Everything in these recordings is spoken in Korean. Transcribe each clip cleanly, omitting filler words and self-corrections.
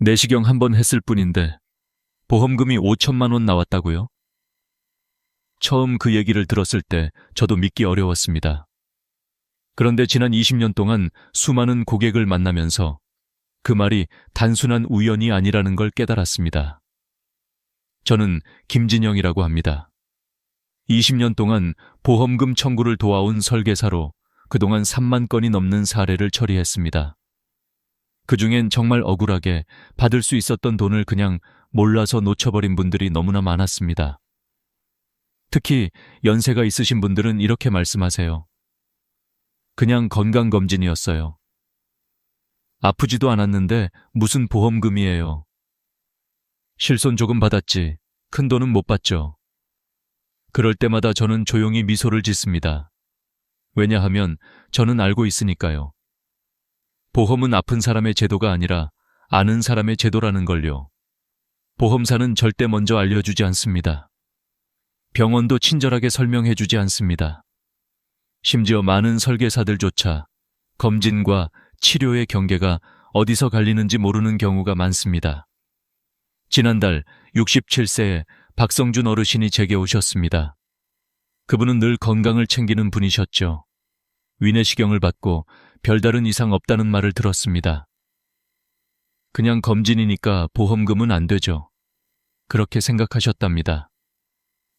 내시경 한 번 했을 뿐인데 보험금이 5천만 원 나왔다고요? 처음 그 얘기를 들었을 때 저도 믿기 어려웠습니다. 그런데 지난 20년 동안 수많은 고객을 만나면서 그 말이 단순한 우연이 아니라는 걸 깨달았습니다. 저는 김진영이라고 합니다. 20년 동안 보험금 청구를 도와온 설계사로 그동안 3만 건이 넘는 사례를 처리했습니다. 그중엔 정말 억울하게 받을 수 있었던 돈을 그냥 몰라서 놓쳐버린 분들이 너무나 많았습니다. 특히 연세가 있으신 분들은 이렇게 말씀하세요. 그냥 건강검진이었어요. 아프지도 않았는데 무슨 보험금이에요. 실손 조금 받았지 큰 돈은 못 받죠. 그럴 때마다 저는 조용히 미소를 짓습니다. 왜냐하면 저는 알고 있으니까요. 보험은 아픈 사람의 제도가 아니라 아는 사람의 제도라는 걸요. 보험사는 절대 먼저 알려주지 않습니다. 병원도 친절하게 설명해주지 않습니다. 심지어 많은 설계사들조차 검진과 치료의 경계가 어디서 갈리는지 모르는 경우가 많습니다. 지난달 67세의 박성준 어르신이 제게 오셨습니다. 그분은 늘 건강을 챙기는 분이셨죠. 위내시경을 받고 별다른 이상 없다는 말을 들었습니다. 그냥 검진이니까 보험금은 안 되죠. 그렇게 생각하셨답니다.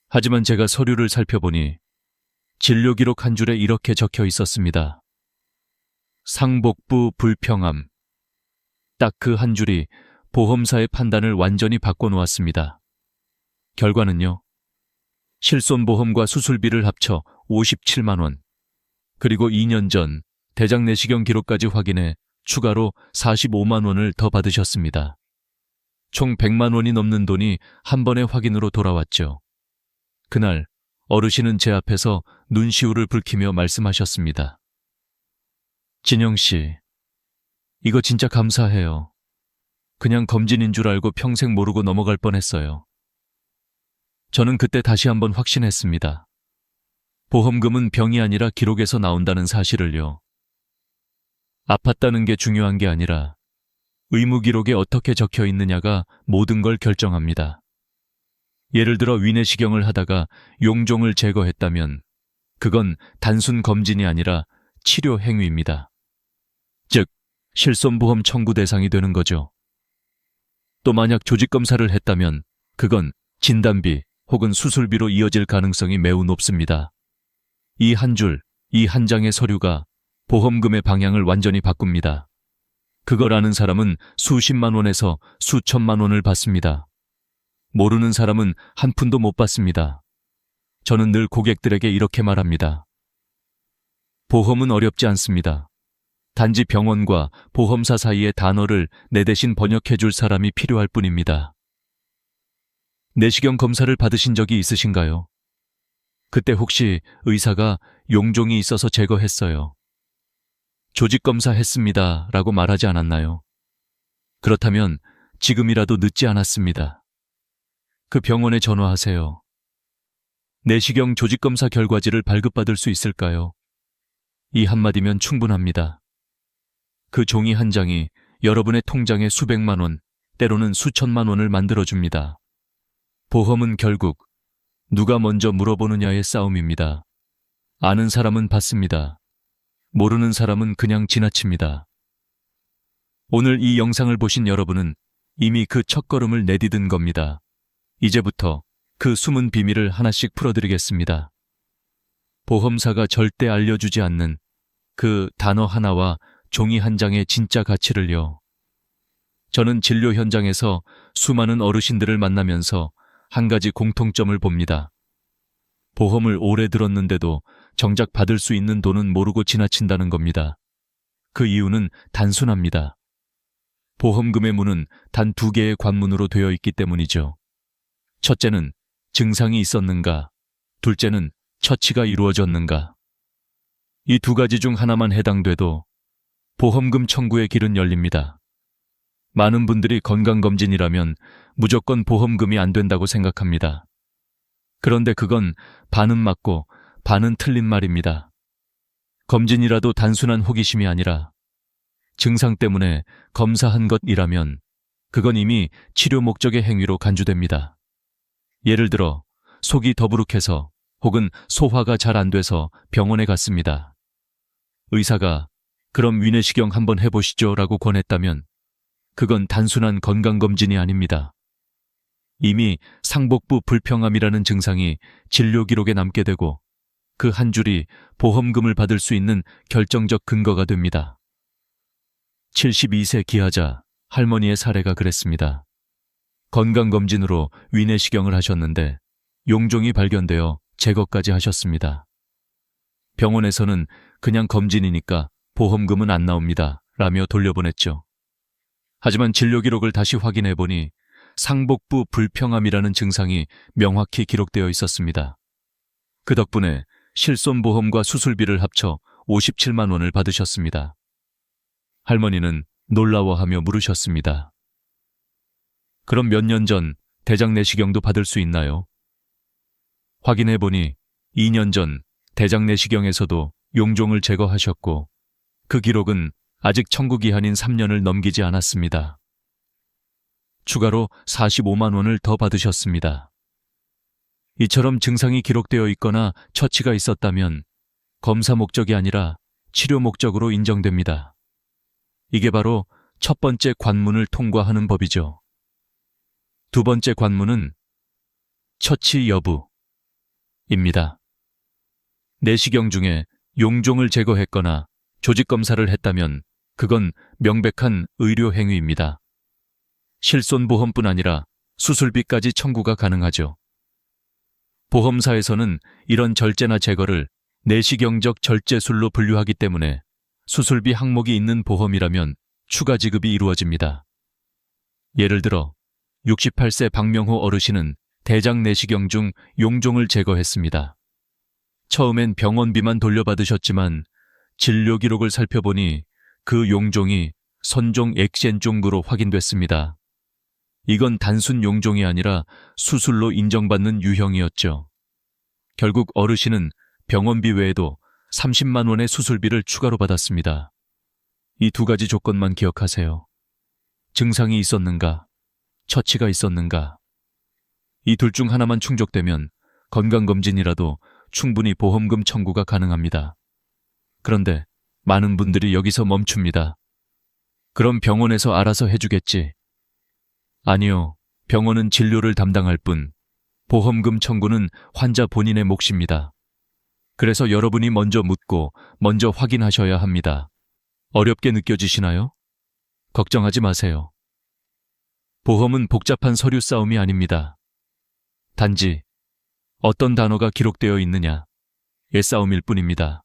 하지만 제가 서류를 살펴보니 진료 기록 한 줄에 이렇게 적혀 있었습니다. 상복부 불평함. 딱 그 한 줄이 보험사의 판단을 완전히 바꿔놓았습니다. 결과는요. 실손보험과 수술비를 합쳐 57만 원. 그리고 2년 전 대장 내시경 기록까지 확인해 추가로 45만 원을 더 받으셨습니다. 총 100만 원이 넘는 돈이 한 번의 확인으로 돌아왔죠. 그날 어르신은 제 앞에서 눈시울을 붉히며 말씀하셨습니다. 진영 씨, 이거 진짜 감사해요. 그냥 검진인 줄 알고 평생 모르고 넘어갈 뻔했어요. 저는 그때 다시 한번 확신했습니다. 보험금은 병이 아니라 기록에서 나온다는 사실을요. 아팠다는 게 중요한 게 아니라 의무 기록에 어떻게 적혀 있느냐가 모든 걸 결정합니다. 예를 들어 위내시경을 하다가 용종을 제거했다면 그건 단순 검진이 아니라 치료 행위입니다. 즉, 실손보험 청구 대상이 되는 거죠. 또 만약 조직검사를 했다면 그건 진단비 혹은 수술비로 이어질 가능성이 매우 높습니다. 이 한 줄, 이 한 장의 서류가 보험금의 방향을 완전히 바꿉니다. 그걸 아는 사람은 수십만 원에서 수천만 원을 받습니다. 모르는 사람은 한 푼도 못 받습니다. 저는 늘 고객들에게 이렇게 말합니다. 보험은 어렵지 않습니다. 단지 병원과 보험사 사이의 단어를 내 대신 번역해 줄 사람이 필요할 뿐입니다. 내시경 검사를 받으신 적이 있으신가요? 그때 혹시 의사가 용종이 있어서 제거했어요. 조직검사 했습니다 라고 말하지 않았나요? 그렇다면 지금이라도 늦지 않았습니다. 그 병원에 전화하세요. 내시경 조직검사 결과지를 발급받을 수 있을까요? 이 한마디면 충분합니다. 그 종이 한 장이 여러분의 통장에 수백만 원, 때로는 수천만 원을 만들어줍니다. 보험은 결국 누가 먼저 물어보느냐의 싸움입니다. 아는 사람은 받습니다. 모르는 사람은 그냥 지나칩니다. 오늘 이 영상을 보신 여러분은 이미 그 첫걸음을 내디딘 겁니다. 이제부터 그 숨은 비밀을 하나씩 풀어드리겠습니다. 보험사가 절대 알려주지 않는 그 단어 하나와 종이 한 장의 진짜 가치를요. 저는 진료 현장에서 수많은 어르신들을 만나면서 한 가지 공통점을 봅니다. 보험을 오래 들었는데도 정작 받을 수 있는 돈은 모르고 지나친다는 겁니다. 그 이유는 단순합니다. 보험금의 문은 단 2개의 관문으로 되어 있기 때문이죠. 첫째는 증상이 있었는가, 둘째는 처치가 이루어졌는가. 이 2가지 중 하나만 해당돼도 보험금 청구의 길은 열립니다. 많은 분들이 건강검진이라면 무조건 보험금이 안 된다고 생각합니다. 그런데 그건 반은 맞고 반은 틀린 말입니다. 검진이라도 단순한 호기심이 아니라 증상 때문에 검사한 것이라면 그건 이미 치료 목적의 행위로 간주됩니다. 예를 들어 속이 더부룩해서 혹은 소화가 잘 안 돼서 병원에 갔습니다. 의사가 그럼 위내시경 한번 해보시죠 라고 권했다면 그건 단순한 건강검진이 아닙니다. 이미 상복부 불평함이라는 증상이 진료 기록에 남게 되고 그 한 줄이 보험금을 받을 수 있는 결정적 근거가 됩니다. 72세 기하자 할머니의 사례가 그랬습니다. 건강검진으로 위내시경을 하셨는데 용종이 발견되어 제거까지 하셨습니다. 병원에서는 그냥 검진이니까 보험금은 안 나옵니다 라며 돌려보냈죠. 하지만 진료 기록을 다시 확인해 보니 상복부 불평함이라는 증상이 명확히 기록되어 있었습니다. 그 덕분에 실손보험과 수술비를 합쳐 57만 원을 받으셨습니다. 할머니는 놀라워하며 물으셨습니다. 그럼 몇 년 전 대장 내시경도 받을 수 있나요? 확인해 보니 2년 전 대장 내시경에서도 용종을 제거하셨고 그 기록은 아직 청구 기한인 3년을 넘기지 않았습니다. 추가로 45만 원을 더 받으셨습니다. 이처럼 증상이 기록되어 있거나 처치가 있었다면 검사 목적이 아니라 치료 목적으로 인정됩니다. 이게 바로 첫 번째 관문을 통과하는 법이죠. 두 번째 관문은 처치 여부입니다. 내시경 중에 용종을 제거했거나 조직검사를 했다면 그건 명백한 의료 행위입니다. 실손보험뿐 아니라 수술비까지 청구가 가능하죠. 보험사에서는 이런 절제나 제거를 내시경적 절제술로 분류하기 때문에 수술비 항목이 있는 보험이라면 추가 지급이 이루어집니다. 예를 들어 68세 박명호 어르신은 대장 내시경 중 용종을 제거했습니다. 처음엔 병원비만 돌려받으셨지만 진료 기록을 살펴보니 그 용종이 선종 액센종으로 확인됐습니다. 이건 단순 용종이 아니라 수술로 인정받는 유형이었죠. 결국 어르신은 병원비 외에도 30만 원의 수술비를 추가로 받았습니다. 이 두 가지 조건만 기억하세요. 증상이 있었는가? 처치가 있었는가? 이 둘 중 하나만 충족되면 건강검진이라도 충분히 보험금 청구가 가능합니다. 그런데 많은 분들이 여기서 멈춥니다. 그럼 병원에서 알아서 해주겠지. 아니요, 병원은 진료를 담당할 뿐 보험금 청구는 환자 본인의 몫입니다. 그래서 여러분이 먼저 묻고 먼저 확인하셔야 합니다. 어렵게 느껴지시나요? 걱정하지 마세요. 보험은 복잡한 서류 싸움이 아닙니다. 단지 어떤 단어가 기록되어 있느냐의 싸움일 뿐입니다.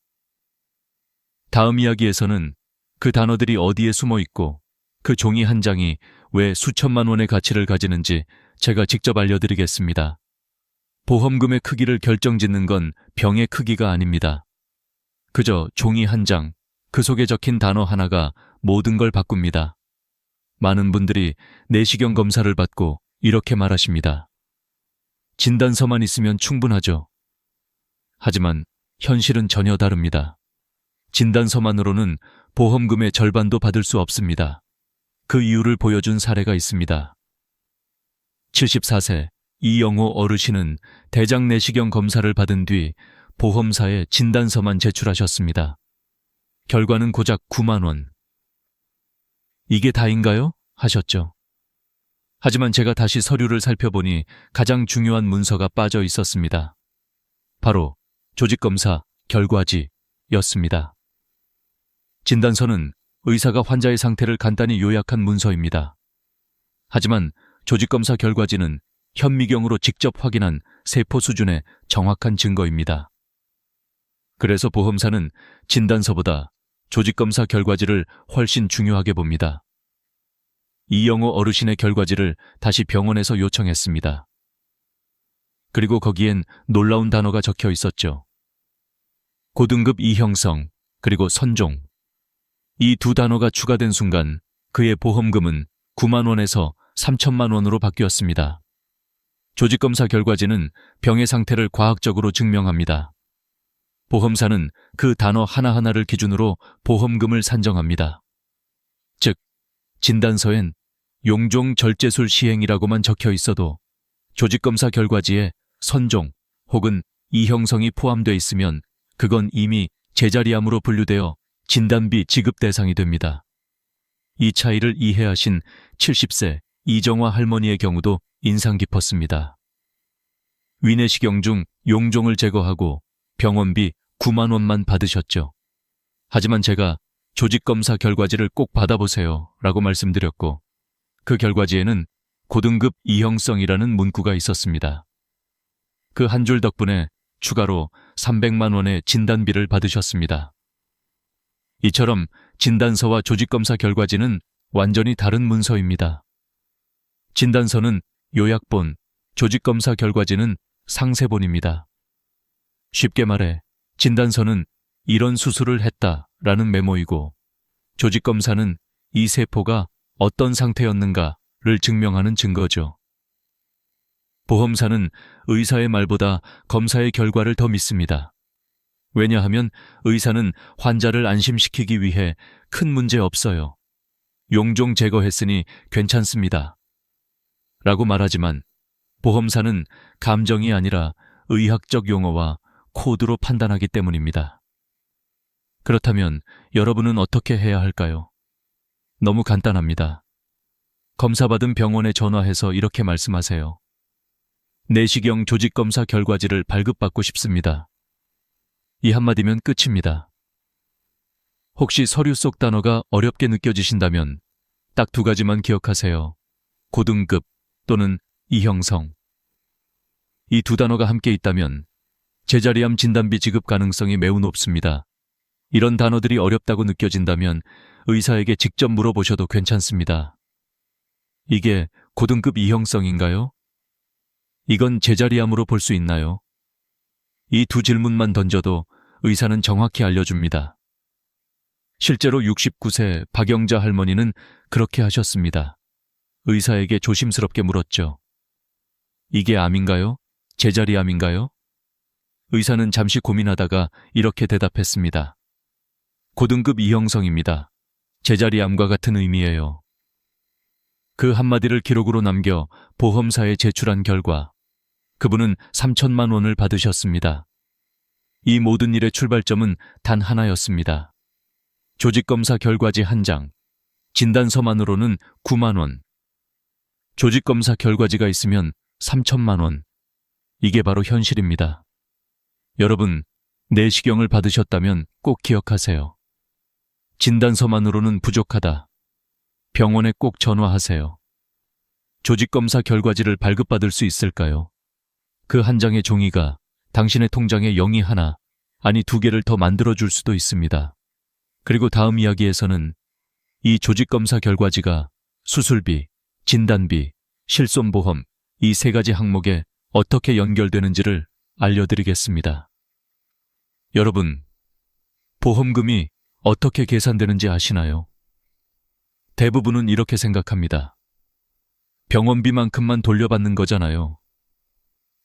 다음 이야기에서는 그 단어들이 어디에 숨어 있고 그 종이 한 장이 왜 수천만 원의 가치를 가지는지 제가 직접 알려드리겠습니다. 보험금의 크기를 결정짓는 건 병의 크기가 아닙니다. 그저 종이 한 장, 그 속에 적힌 단어 하나가 모든 걸 바꿉니다. 많은 분들이 내시경 검사를 받고 이렇게 말하십니다. 진단서만 있으면 충분하죠. 하지만 현실은 전혀 다릅니다. 진단서만으로는 보험금의 절반도 받을 수 없습니다. 그 이유를 보여준 사례가 있습니다. 74세 이영호 어르신은 대장 내시경 검사를 받은 뒤 보험사에 진단서만 제출하셨습니다. 결과는 고작 9만 원. 이게 다인가요? 하셨죠. 하지만 제가 다시 서류를 살펴보니 가장 중요한 문서가 빠져 있었습니다. 바로 조직검사 결과지였습니다. 진단서는 의사가 환자의 상태를 간단히 요약한 문서입니다. 하지만 조직검사 결과지는 현미경으로 직접 확인한 세포 수준의 정확한 증거입니다. 그래서 보험사는 진단서보다 조직검사 결과지를 훨씬 중요하게 봅니다. 이영호 어르신의 결과지를 다시 병원에서 요청했습니다. 그리고 거기엔 놀라운 단어가 적혀 있었죠. 고등급 이형성, 그리고 선종. 이 두 단어가 추가된 순간 그의 보험금은 9만 원에서 3천만 원으로 바뀌었습니다. 조직검사 결과지는 병의 상태를 과학적으로 증명합니다. 보험사는 그 단어 하나하나를 기준으로 보험금을 산정합니다. 즉, 진단서엔 용종 절제술 시행이라고만 적혀 있어도 조직검사 결과지에 선종 혹은 이형성이 포함되어 있으면 그건 이미 제자리암으로 분류되어 진단비 지급 대상이 됩니다. 이 차이를 이해하신 70세 이정화 할머니의 경우도 인상 깊었습니다. 위내시경 중 용종을 제거하고 병원비 9만 원만 받으셨죠. 하지만 제가 조직검사 결과지를 꼭 받아보세요 라고 말씀드렸고 그 결과지에는 고등급 이형성이라는 문구가 있었습니다. 그 한 줄 덕분에 추가로 300만 원의 진단비를 받으셨습니다. 이처럼 진단서와 조직검사 결과지는 완전히 다른 문서입니다. 진단서는 요약본, 조직검사 결과지는 상세본입니다. 쉽게 말해 진단서는 이런 수술을 했다라는 메모이고 조직검사는 이 세포가 어떤 상태였는가를 증명하는 증거죠. 보험사는 의사의 말보다 검사의 결과를 더 믿습니다. 왜냐하면 의사는 환자를 안심시키기 위해 큰 문제 없어요. 용종 제거했으니 괜찮습니다. 라고 말하지만 보험사는 감정이 아니라 의학적 용어와 코드로 판단하기 때문입니다. 그렇다면 여러분은 어떻게 해야 할까요? 너무 간단합니다. 검사받은 병원에 전화해서 이렇게 말씀하세요. 내시경 조직검사 결과지를 발급받고 싶습니다. 이 한마디면 끝입니다. 혹시 서류 속 단어가 어렵게 느껴지신다면 딱 두 가지만 기억하세요. 고등급 또는 이형성. 이 두 단어가 함께 있다면 제자리암 진단비 지급 가능성이 매우 높습니다. 이런 단어들이 어렵다고 느껴진다면 의사에게 직접 물어보셔도 괜찮습니다. 이게 고등급 이형성인가요? 이건 제자리암으로 볼 수 있나요? 이 두 질문만 던져도 의사는 정확히 알려줍니다. 실제로 69세 박영자 할머니는 그렇게 하셨습니다. 의사에게 조심스럽게 물었죠. 이게 암인가요? 제자리암인가요? 의사는 잠시 고민하다가 이렇게 대답했습니다. 고등급 이형성입니다. 제자리암과 같은 의미예요. 그 한마디를 기록으로 남겨 보험사에 제출한 결과 그분은 3천만 원을 받으셨습니다. 이 모든 일의 출발점은 단 하나였습니다. 조직검사 결과지 한 장, 진단서만으로는 9만 원. 조직검사 결과지가 있으면 3천만 원. 이게 바로 현실입니다. 여러분, 내시경을 받으셨다면 꼭 기억하세요. 진단서만으로는 부족하다. 병원에 꼭 전화하세요. 조직검사 결과지를 발급받을 수 있을까요? 그 한 장의 종이가 당신의 통장에 0이 하나, 아니 2개를 더 만들어줄 수도 있습니다. 그리고 다음 이야기에서는 이 조직검사 결과지가 수술비, 진단비, 실손보험 이 3가지 항목에 어떻게 연결되는지를 알려드리겠습니다. 여러분, 보험금이 어떻게 계산되는지 아시나요? 대부분은 이렇게 생각합니다. 병원비만큼만 돌려받는 거잖아요.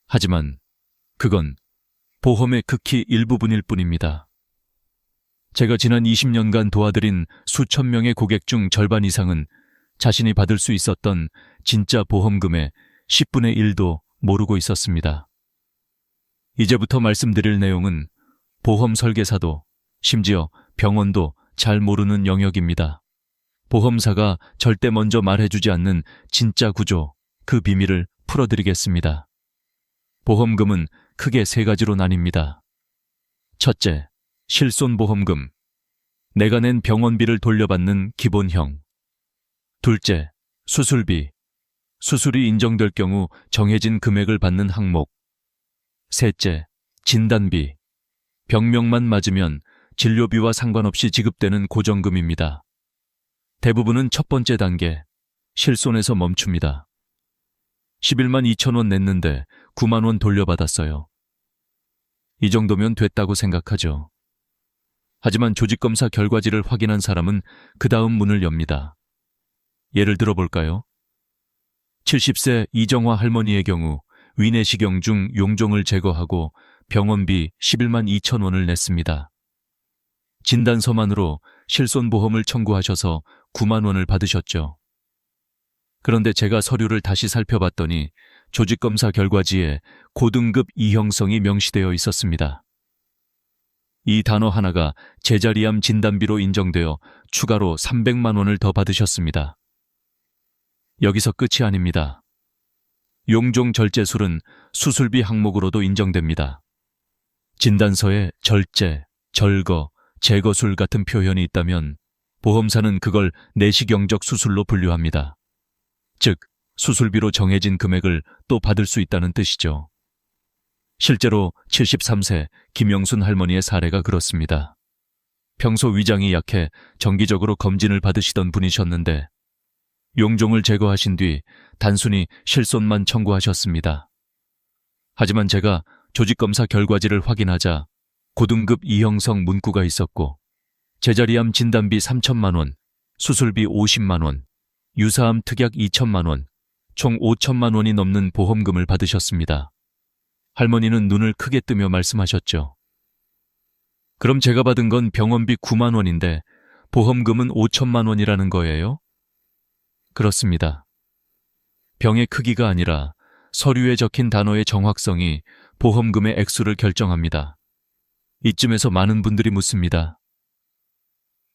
하지만 그건 보험의 극히 일부분일 뿐입니다. 제가 지난 20년간 도와드린 수천 명의 고객 중 절반 이상은 자신이 받을 수 있었던 진짜 보험금의 10분의 1도 모르고 있었습니다. 이제부터 말씀드릴 내용은 보험 설계사도 심지어 병원도 잘 모르는 영역입니다. 보험사가 절대 먼저 말해주지 않는 진짜 구조, 그 비밀을 풀어드리겠습니다. 보험금은 크게 3가지로 나뉩니다. 첫째, 실손보험금. 내가 낸 병원비를 돌려받는 기본형. 둘째, 수술비. 수술이 인정될 경우 정해진 금액을 받는 항목. 셋째, 진단비. 병명만 맞으면 진료비와 상관없이 지급되는 고정금입니다. 대부분은 첫 번째 단계, 실손에서 멈춥니다. 11만 2천 원 냈는데 9만 원 돌려받았어요. 이 정도면 됐다고 생각하죠. 하지만 조직검사 결과지를 확인한 사람은 그 다음 문을 엽니다. 예를 들어볼까요? 70세 이정화 할머니의 경우 위내시경 중 용종을 제거하고 병원비 11만 2천 원을 냈습니다. 진단서만으로 실손보험을 청구하셔서 9만 원을 받으셨죠. 그런데 제가 서류를 다시 살펴봤더니 조직검사 결과지에 고등급 이형성이 명시되어 있었습니다. 이 단어 하나가 제자리암 진단비로 인정되어 추가로 300만 원을 더 받으셨습니다. 여기서 끝이 아닙니다. 용종 절제술은 수술비 항목으로도 인정됩니다. 진단서에 절제, 절거, 제거술 같은 표현이 있다면 보험사는 그걸 내시경적 수술로 분류합니다. 즉, 수술비로 정해진 금액을 또 받을 수 있다는 뜻이죠. 실제로 73세 김영순 할머니의 사례가 그렇습니다. 평소 위장이 약해 정기적으로 검진을 받으시던 분이셨는데 용종을 제거하신 뒤 단순히 실손만 청구하셨습니다. 하지만 제가 조직검사 결과지를 확인하자 고등급 이형성 문구가 있었고 제자리암 진단비 3천만 원, 수술비 50만 원, 유사암 특약 2천만 원, 총 5천만 원이 넘는 보험금을 받으셨습니다. 할머니는 눈을 크게 뜨며 말씀하셨죠. 그럼 제가 받은 건 병원비 9만 원인데 보험금은 5천만 원이라는 거예요? 그렇습니다. 병의 크기가 아니라 서류에 적힌 단어의 정확성이 보험금의 액수를 결정합니다. 이쯤에서 많은 분들이 묻습니다.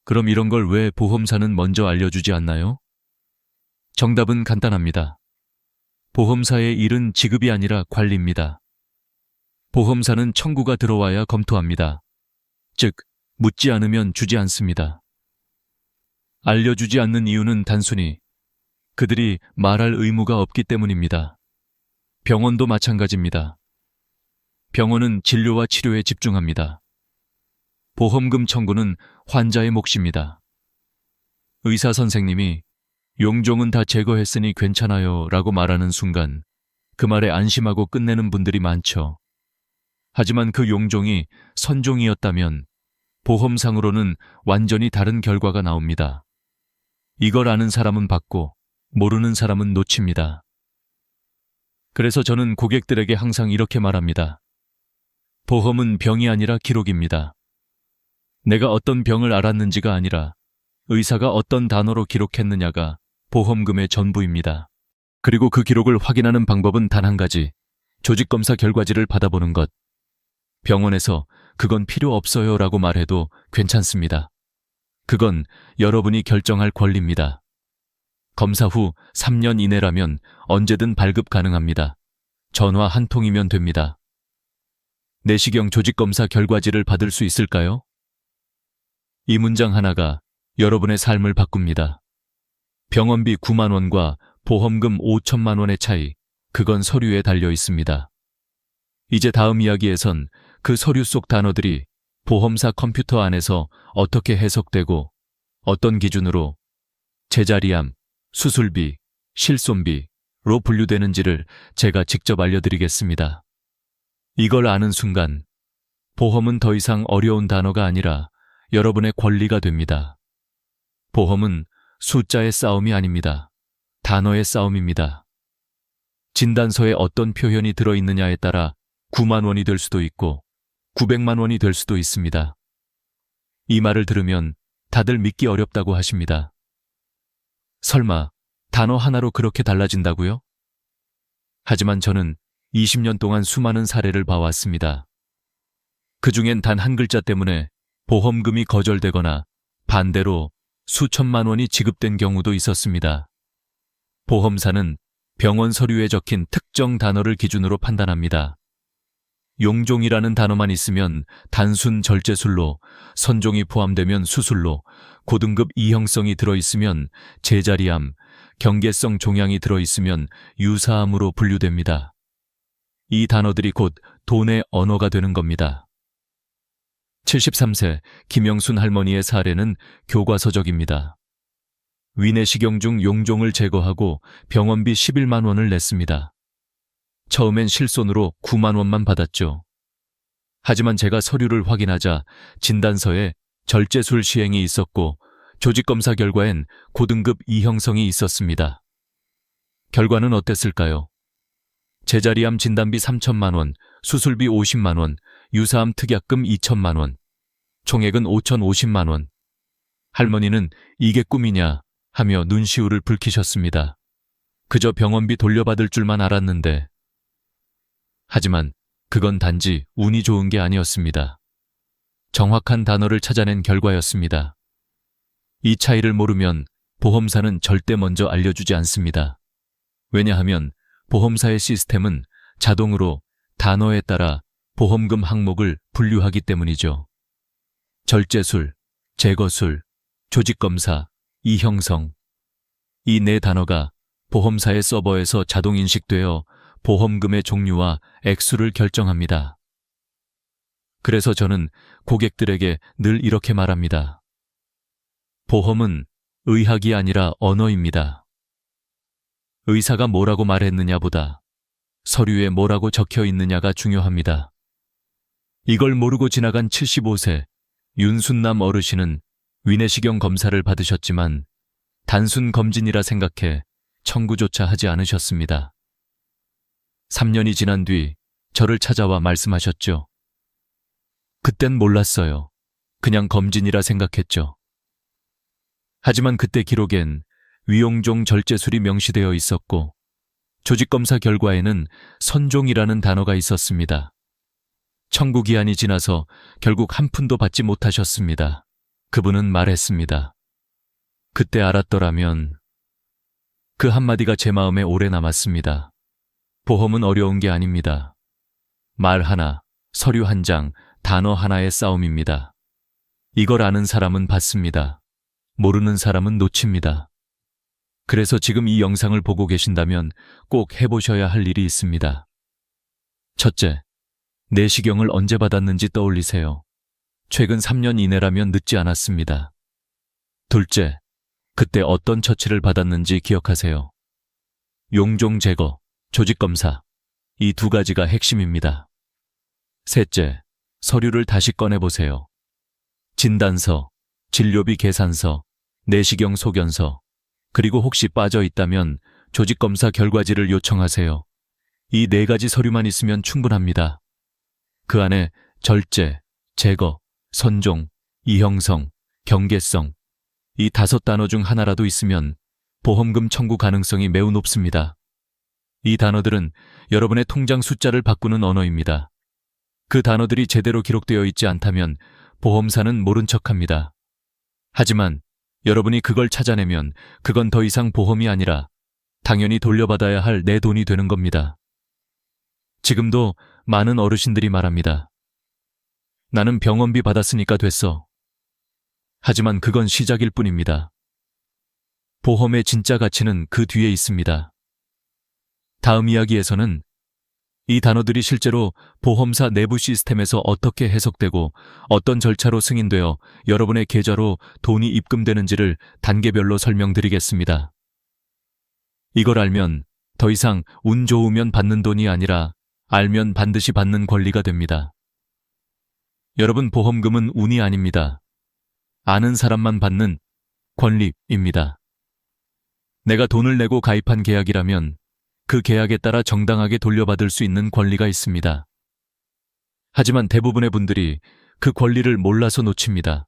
그럼 이런 걸 왜 보험사는 먼저 알려주지 않나요? 정답은 간단합니다. 보험사의 일은 지급이 아니라 관리입니다. 보험사는 청구가 들어와야 검토합니다. 즉, 묻지 않으면 주지 않습니다. 알려주지 않는 이유는 단순히 그들이 말할 의무가 없기 때문입니다. 병원도 마찬가지입니다. 병원은 진료와 치료에 집중합니다. 보험금 청구는 환자의 몫입니다. 의사 선생님이 용종은 다 제거했으니 괜찮아요 라고 말하는 순간 그 말에 안심하고 끝내는 분들이 많죠. 하지만 그 용종이 선종이었다면 보험상으로는 완전히 다른 결과가 나옵니다. 이걸 아는 사람은 받고 모르는 사람은 놓칩니다. 그래서 저는 고객들에게 항상 이렇게 말합니다. 보험은 병이 아니라 기록입니다. 내가 어떤 병을 알았는지가 아니라 의사가 어떤 단어로 기록했느냐가 보험금의 전부입니다. 그리고 그 기록을 확인하는 방법은 단 한 가지, 조직검사 결과지를 받아보는 것. 병원에서 그건 필요 없어요 라고 말해도 괜찮습니다. 그건 여러분이 결정할 권리입니다. 검사 후 3년 이내라면 언제든 발급 가능합니다. 전화 한 통이면 됩니다. 내시경 조직검사 결과지를 받을 수 있을까요? 이 문장 하나가 여러분의 삶을 바꿉니다. 병원비 9만 원과 보험금 5천만 원의 차이, 그건 서류에 달려 있습니다. 이제 다음 이야기에선 그 서류 속 단어들이 보험사 컴퓨터 안에서 어떻게 해석되고 어떤 기준으로 제자리암, 수술비, 실손비로 분류되는지를 제가 직접 알려드리겠습니다. 이걸 아는 순간 보험은 더 이상 어려운 단어가 아니라 여러분의 권리가 됩니다. 보험은 숫자의 싸움이 아닙니다. 단어의 싸움입니다. 진단서에 어떤 표현이 들어있느냐에 따라 9만 원이 될 수도 있고 900만 원이 될 수도 있습니다. 이 말을 들으면 다들 믿기 어렵다고 하십니다. 설마 단어 하나로 그렇게 달라진다고요? 하지만 저는 20년 동안 수많은 사례를 봐왔습니다. 그중엔 단 한 글자 때문에 보험금이 거절되거나 반대로 수천만 원이 지급된 경우도 있었습니다. 보험사는 병원 서류에 적힌 특정 단어를 기준으로 판단합니다. 용종이라는 단어만 있으면 단순 절제술로, 선종이 포함되면 수술로, 고등급 이형성이 들어있으면 제자리암, 경계성 종양이 들어있으면 유사암으로 분류됩니다. 이 단어들이 곧 돈의 언어가 되는 겁니다. 73세 김영순 할머니의 사례는 교과서적입니다. 위내시경 중 용종을 제거하고 병원비 11만 원을 냈습니다. 처음엔 실손으로 9만 원만 받았죠. 하지만 제가 서류를 확인하자 진단서에 절제술 시행이 있었고 조직검사 결과엔 고등급 이형성이 있었습니다. 결과는 어땠을까요? 제자리암 진단비 3천만 원, 수술비 50만 원, 유사암 특약금 2천만 원, 총액은 5,050만 원. 할머니는 이게 꿈이냐 하며 눈시울을 붉히셨습니다. 그저 병원비 돌려받을 줄만 알았는데. 하지만 그건 단지 운이 좋은 게 아니었습니다. 정확한 단어를 찾아낸 결과였습니다. 이 차이를 모르면 보험사는 절대 먼저 알려주지 않습니다. 왜냐하면 보험사의 시스템은 자동으로 단어에 따라 보험금 항목을 분류하기 때문이죠. 절제술, 제거술, 조직검사, 이형성. 이 네 단어가 보험사의 서버에서 자동 인식되어 보험금의 종류와 액수를 결정합니다. 그래서 저는 고객들에게 늘 이렇게 말합니다. 보험은 의학이 아니라 언어입니다. 의사가 뭐라고 말했느냐보다 서류에 뭐라고 적혀 있느냐가 중요합니다. 이걸 모르고 지나간 75세 윤순남 어르신은 위내시경 검사를 받으셨지만 단순 검진이라 생각해 청구조차 하지 않으셨습니다. 3년이 지난 뒤 저를 찾아와 말씀하셨죠. 그땐 몰랐어요. 그냥 검진이라 생각했죠. 하지만 그때 기록엔 위용종 절제술이 명시되어 있었고 조직검사 결과에는 선종이라는 단어가 있었습니다. 청구기한이 지나서 결국 한 푼도 받지 못하셨습니다. 그분은 말했습니다. 그때 알았더라면. 그 한마디가 제 마음에 오래 남았습니다. 보험은 어려운 게 아닙니다. 말 하나, 서류 한 장, 단어 하나의 싸움입니다. 이걸 아는 사람은 받습니다. 모르는 사람은 놓칩니다. 그래서 지금 이 영상을 보고 계신다면 꼭 해보셔야 할 일이 있습니다. 첫째, 내시경을 언제 받았는지 떠올리세요. 최근 3년 이내라면 늦지 않았습니다. 둘째, 그때 어떤 처치를 받았는지 기억하세요. 용종 제거, 조직검사, 이 두 가지가 핵심입니다. 셋째, 서류를 다시 꺼내보세요. 진단서, 진료비 계산서, 내시경 소견서, 그리고 혹시 빠져 있다면 조직검사 결과지를 요청하세요. 이 네 가지 서류만 있으면 충분합니다. 그 안에 절제, 제거, 선종, 이형성, 경계성, 이 5단어 중 하나라도 있으면 보험금 청구 가능성이 매우 높습니다. 이 단어들은 여러분의 통장 숫자를 바꾸는 언어입니다. 그 단어들이 제대로 기록되어 있지 않다면 보험사는 모른 척합니다. 하지만 여러분이 그걸 찾아내면 그건 더 이상 보험이 아니라 당연히 돌려받아야 할 내 돈이 되는 겁니다. 지금도 많은 어르신들이 말합니다. 나는 병원비 받았으니까 됐어. 하지만 그건 시작일 뿐입니다. 보험의 진짜 가치는 그 뒤에 있습니다. 다음 이야기에서는 이 단어들이 실제로 보험사 내부 시스템에서 어떻게 해석되고 어떤 절차로 승인되어 여러분의 계좌로 돈이 입금되는지를 단계별로 설명드리겠습니다. 이걸 알면 더 이상 운 좋으면 받는 돈이 아니라 알면 반드시 받는 권리가 됩니다. 여러분, 보험금은 운이 아닙니다. 아는 사람만 받는 권리입니다. 내가 돈을 내고 가입한 계약이라면 그 계약에 따라 정당하게 돌려받을 수 있는 권리가 있습니다. 하지만 대부분의 분들이 그 권리를 몰라서 놓칩니다.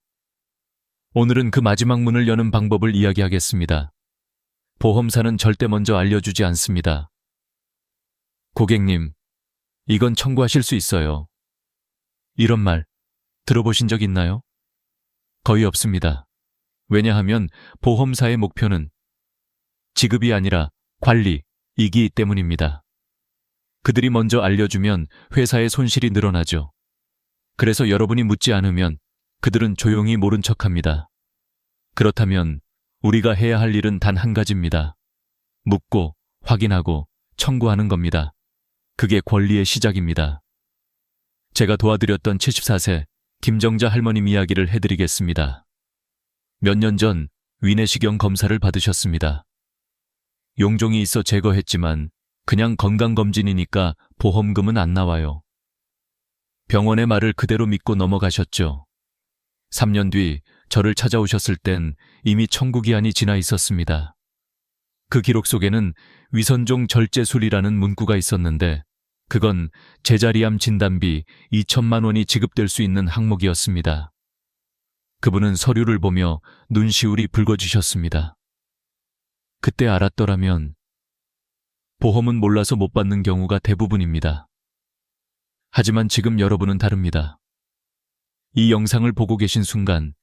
오늘은 그 마지막 문을 여는 방법을 이야기하겠습니다. 보험사는 절대 먼저 알려주지 않습니다. 고객님, 이건 청구하실 수 있어요. 이런 말 들어보신 적 있나요? 거의 없습니다. 왜냐하면 보험사의 목표는 지급이 아니라 관리이기 때문입니다. 그들이 먼저 알려주면 회사의 손실이 늘어나죠. 그래서 여러분이 묻지 않으면 그들은 조용히 모른 척합니다. 그렇다면 우리가 해야 할 일은 단 한 가지입니다. 묻고 확인하고 청구하는 겁니다. 그게 권리의 시작입니다. 제가 도와드렸던 74세 김정자 할머님 이야기를 해드리겠습니다. 몇 년 전 위내시경 검사를 받으셨습니다. 용종이 있어 제거했지만 그냥 건강검진이니까 보험금은 안 나와요. 병원의 말을 그대로 믿고 넘어가셨죠. 3년 뒤 저를 찾아오셨을 땐 이미 청구기한이 지나 있었습니다. 그 기록 속에는 위선종 절제술이라는 문구가 있었는데 그건 제자리암 진단비 2천만 원이 지급될 수 있는 항목이었습니다. 그분은 서류를 보며 눈시울이 붉어지셨습니다. 그때 알았더라면 보험은 몰라서 못 받는 경우가 대부분입니다. 하지만 지금 여러분은 다릅니다. 이 영상을 보고 계신 순간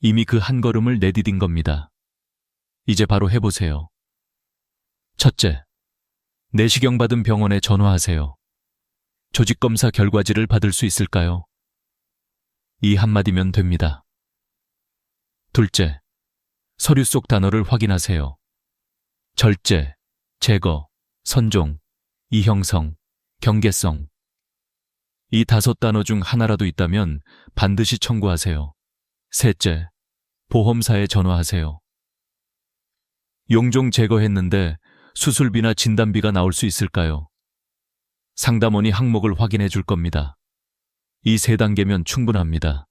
이미 그 한 걸음을 내디딘 겁니다. 이제 바로 해보세요. 첫째, 내시경 받은 병원에 전화하세요. 조직검사 결과지를 받을 수 있을까요? 이 한마디면 됩니다. 둘째, 서류 속 단어를 확인하세요. 절제, 제거, 선종, 이형성, 경계성. 이 5단어 중 하나라도 있다면 반드시 청구하세요. 셋째, 보험사에 전화하세요. 용종 제거했는데 수술비나 진단비가 나올 수 있을까요? 상담원이 항목을 확인해 줄 겁니다. 이 3단계면 충분합니다.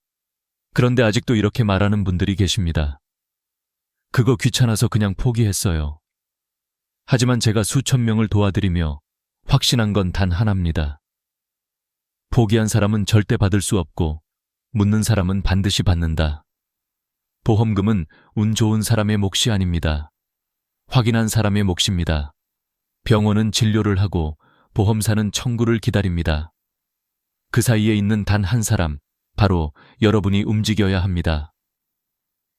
그런데 아직도 이렇게 말하는 분들이 계십니다. 그거 귀찮아서 그냥 포기했어요. 하지만 제가 수천 명을 도와드리며 확신한 건 단 하나입니다. 포기한 사람은 절대 받을 수 없고 묻는 사람은 반드시 받는다. 보험금은 운 좋은 사람의 몫이 아닙니다. 확인한 사람의 몫입니다. 병원은 진료를 하고 보험사는 청구를 기다립니다. 그 사이에 있는 단 한 사람, 바로 여러분이 움직여야 합니다.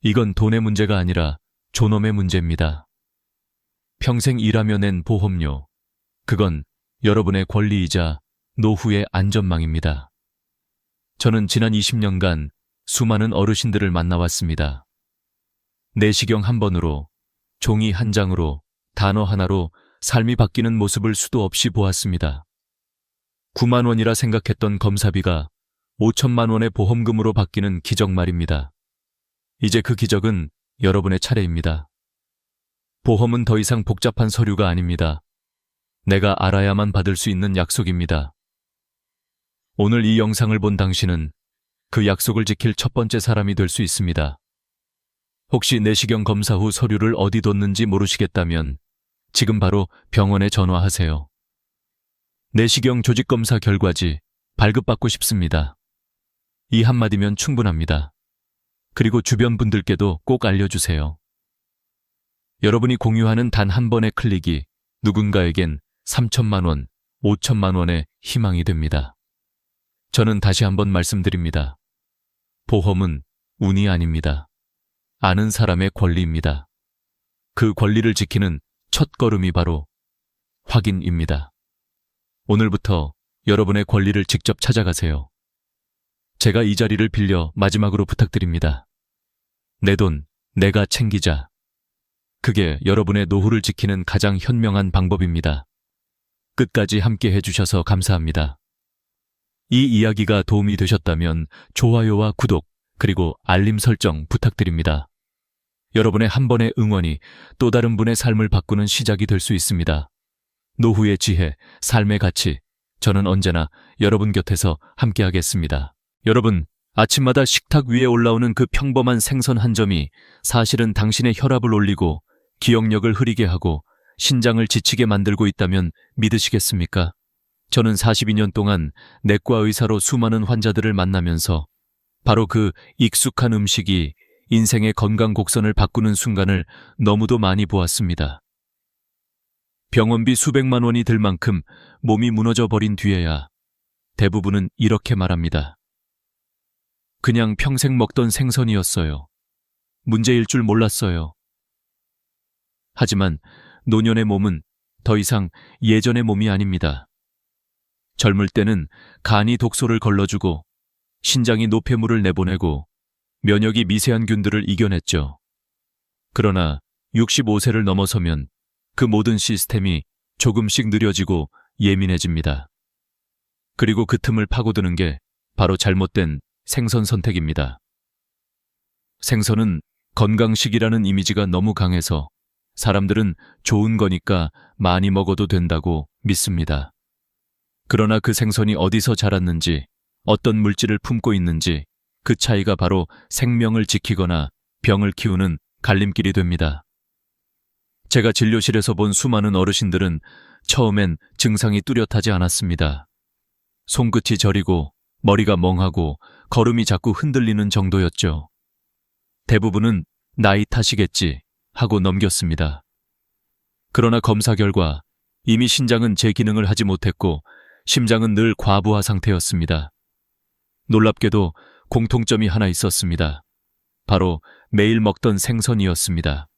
이건 돈의 문제가 아니라 존엄의 문제입니다. 평생 일하며 낸 보험료, 그건 여러분의 권리이자 노후의 안전망입니다. 저는 지난 20년간 수많은 어르신들을 만나왔습니다. 내시경 한 번으로, 종이 한 장으로, 단어 하나로 삶이 바뀌는 모습을 수도 없이 보았습니다. 9만 원이라 생각했던 검사비가 5천만 원의 보험금으로 바뀌는 기적 말입니다. 이제 그 기적은 여러분의 차례입니다. 보험은 더 이상 복잡한 서류가 아닙니다. 내가 알아야만 받을 수 있는 약속입니다. 오늘 이 영상을 본 당신은 그 약속을 지킬 첫 번째 사람이 될 수 있습니다. 혹시 내시경 검사 후 서류를 어디 뒀는지 모르시겠다면 지금 바로 병원에 전화하세요. 내시경 조직검사 결과지 발급받고 싶습니다. 이 한마디면 충분합니다. 그리고 주변 분들께도 꼭 알려주세요. 여러분이 공유하는 단 한 번의 클릭이 누군가에겐 3천만 원, 5천만 원의 희망이 됩니다. 저는 다시 한번 말씀드립니다. 보험은 운이 아닙니다. 아는 사람의 권리입니다. 그 권리를 지키는 첫 걸음이 바로 확인입니다. 오늘부터 여러분의 권리를 직접 찾아가세요. 제가 이 자리를 빌려 마지막으로 부탁드립니다. 내 돈, 내가 챙기자. 그게 여러분의 노후를 지키는 가장 현명한 방법입니다. 끝까지 함께 해주셔서 감사합니다. 이 이야기가 도움이 되셨다면 좋아요와 구독, 그리고 알림 설정 부탁드립니다. 여러분의 한 번의 응원이 또 다른 분의 삶을 바꾸는 시작이 될 수 있습니다. 노후의 지혜, 삶의 가치, 저는 언제나 여러분 곁에서 함께하겠습니다. 여러분, 아침마다 식탁 위에 올라오는 그 평범한 생선 한 점이 사실은 당신의 혈압을 올리고 기억력을 흐리게 하고 신장을 지치게 만들고 있다면 믿으시겠습니까? 저는 42년 동안 내과 의사로 수많은 환자들을 만나면서 바로 그 익숙한 음식이 인생의 건강 곡선을 바꾸는 순간을 너무도 많이 보았습니다. 병원비 수백만 원이 들 만큼 몸이 무너져 버린 뒤에야 대부분은 이렇게 말합니다. 그냥 평생 먹던 생선이었어요. 문제일 줄 몰랐어요. 하지만 노년의 몸은 더 이상 예전의 몸이 아닙니다. 젊을 때는 간이 독소를 걸러주고 신장이 노폐물을 내보내고 면역이 미세한 균들을 이겨냈죠. 그러나 65세를 넘어서면 그 모든 시스템이 조금씩 느려지고 예민해집니다. 그리고 그 틈을 파고드는 게 바로 잘못된 생선 선택입니다. 생선은 건강식이라는 이미지가 너무 강해서 사람들은 좋은 거니까 많이 먹어도 된다고 믿습니다. 그러나 그 생선이 어디서 자랐는지, 어떤 물질을 품고 있는지 그 차이가 바로 생명을 지키거나 병을 키우는 갈림길이 됩니다. 제가 진료실에서 본 수많은 어르신들은 처음엔 증상이 뚜렷하지 않았습니다. 손끝이 저리고 머리가 멍하고 걸음이 자꾸 흔들리는 정도였죠. 대부분은 나이 탓이겠지 하고 넘겼습니다. 그러나 검사 결과 이미 신장은 제 기능을 하지 못했고 심장은 늘 과부하 상태였습니다. 놀랍게도 공통점이 하나 있었습니다. 바로 매일 먹던 생선이었습니다.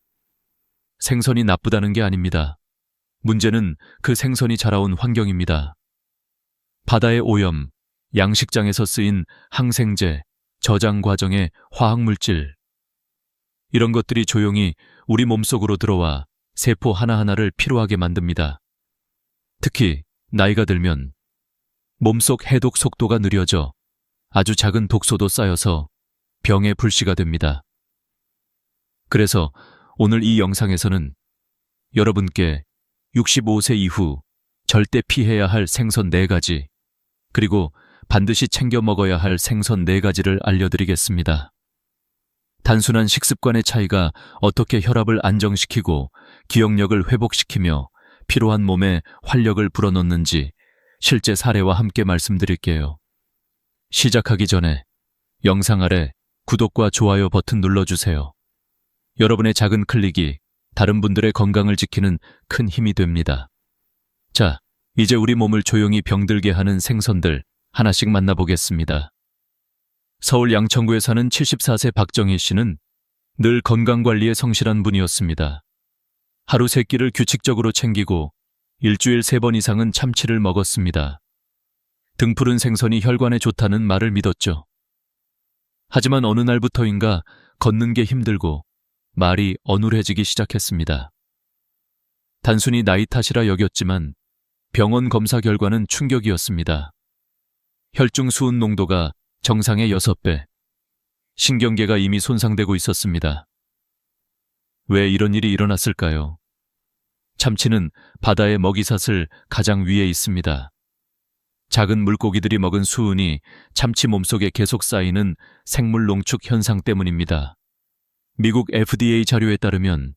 생선이 나쁘다는 게 아닙니다. 문제는 그 생선이 자라온 환경입니다. 바다의 오염, 양식장에서 쓰인 항생제, 저장 과정의 화학물질, 이런 것들이 조용히 우리 몸속으로 들어와 세포 하나하나를 피로하게 만듭니다. 특히 나이가 들면 몸속 해독 속도가 느려져 아주 작은 독소도 쌓여서 병의 불씨가 됩니다. 그래서 오늘 이 영상에서는 여러분께 65세 이후 절대 피해야 할 생선 4가지, 그리고 반드시 챙겨 먹어야 할 생선 4가지를 알려드리겠습니다. 단순한 식습관의 차이가 어떻게 혈압을 안정시키고 기억력을 회복시키며 피로한 몸에 활력을 불어넣는지 실제 사례와 함께 말씀드릴게요. 시작하기 전에 영상 아래 구독과 좋아요 버튼 눌러주세요. 여러분의 작은 클릭이 다른 분들의 건강을 지키는 큰 힘이 됩니다. 자, 이제 우리 몸을 조용히 병들게 하는 생선들 하나씩 만나보겠습니다. 서울 양천구에 사는 74세 박정희 씨는 늘 건강관리에 성실한 분이었습니다. 하루 3끼를 규칙적으로 챙기고 일주일 3번 이상은 참치를 먹었습니다. 등푸른 생선이 혈관에 좋다는 말을 믿었죠. 하지만 어느 날부터인가 걷는 게 힘들고 말이 어눌해지기 시작했습니다. 단순히 나이 탓이라 여겼지만 병원 검사 결과는 충격이었습니다. 혈중 수은 농도가 정상의 6배, 신경계가 이미 손상되고 있었습니다. 왜 이런 일이 일어났을까요? 참치는 바다의 먹이사슬 가장 위에 있습니다. 작은 물고기들이 먹은 수은이 참치 몸속에 계속 쌓이는 생물 농축 현상 때문입니다. 미국 FDA 자료에 따르면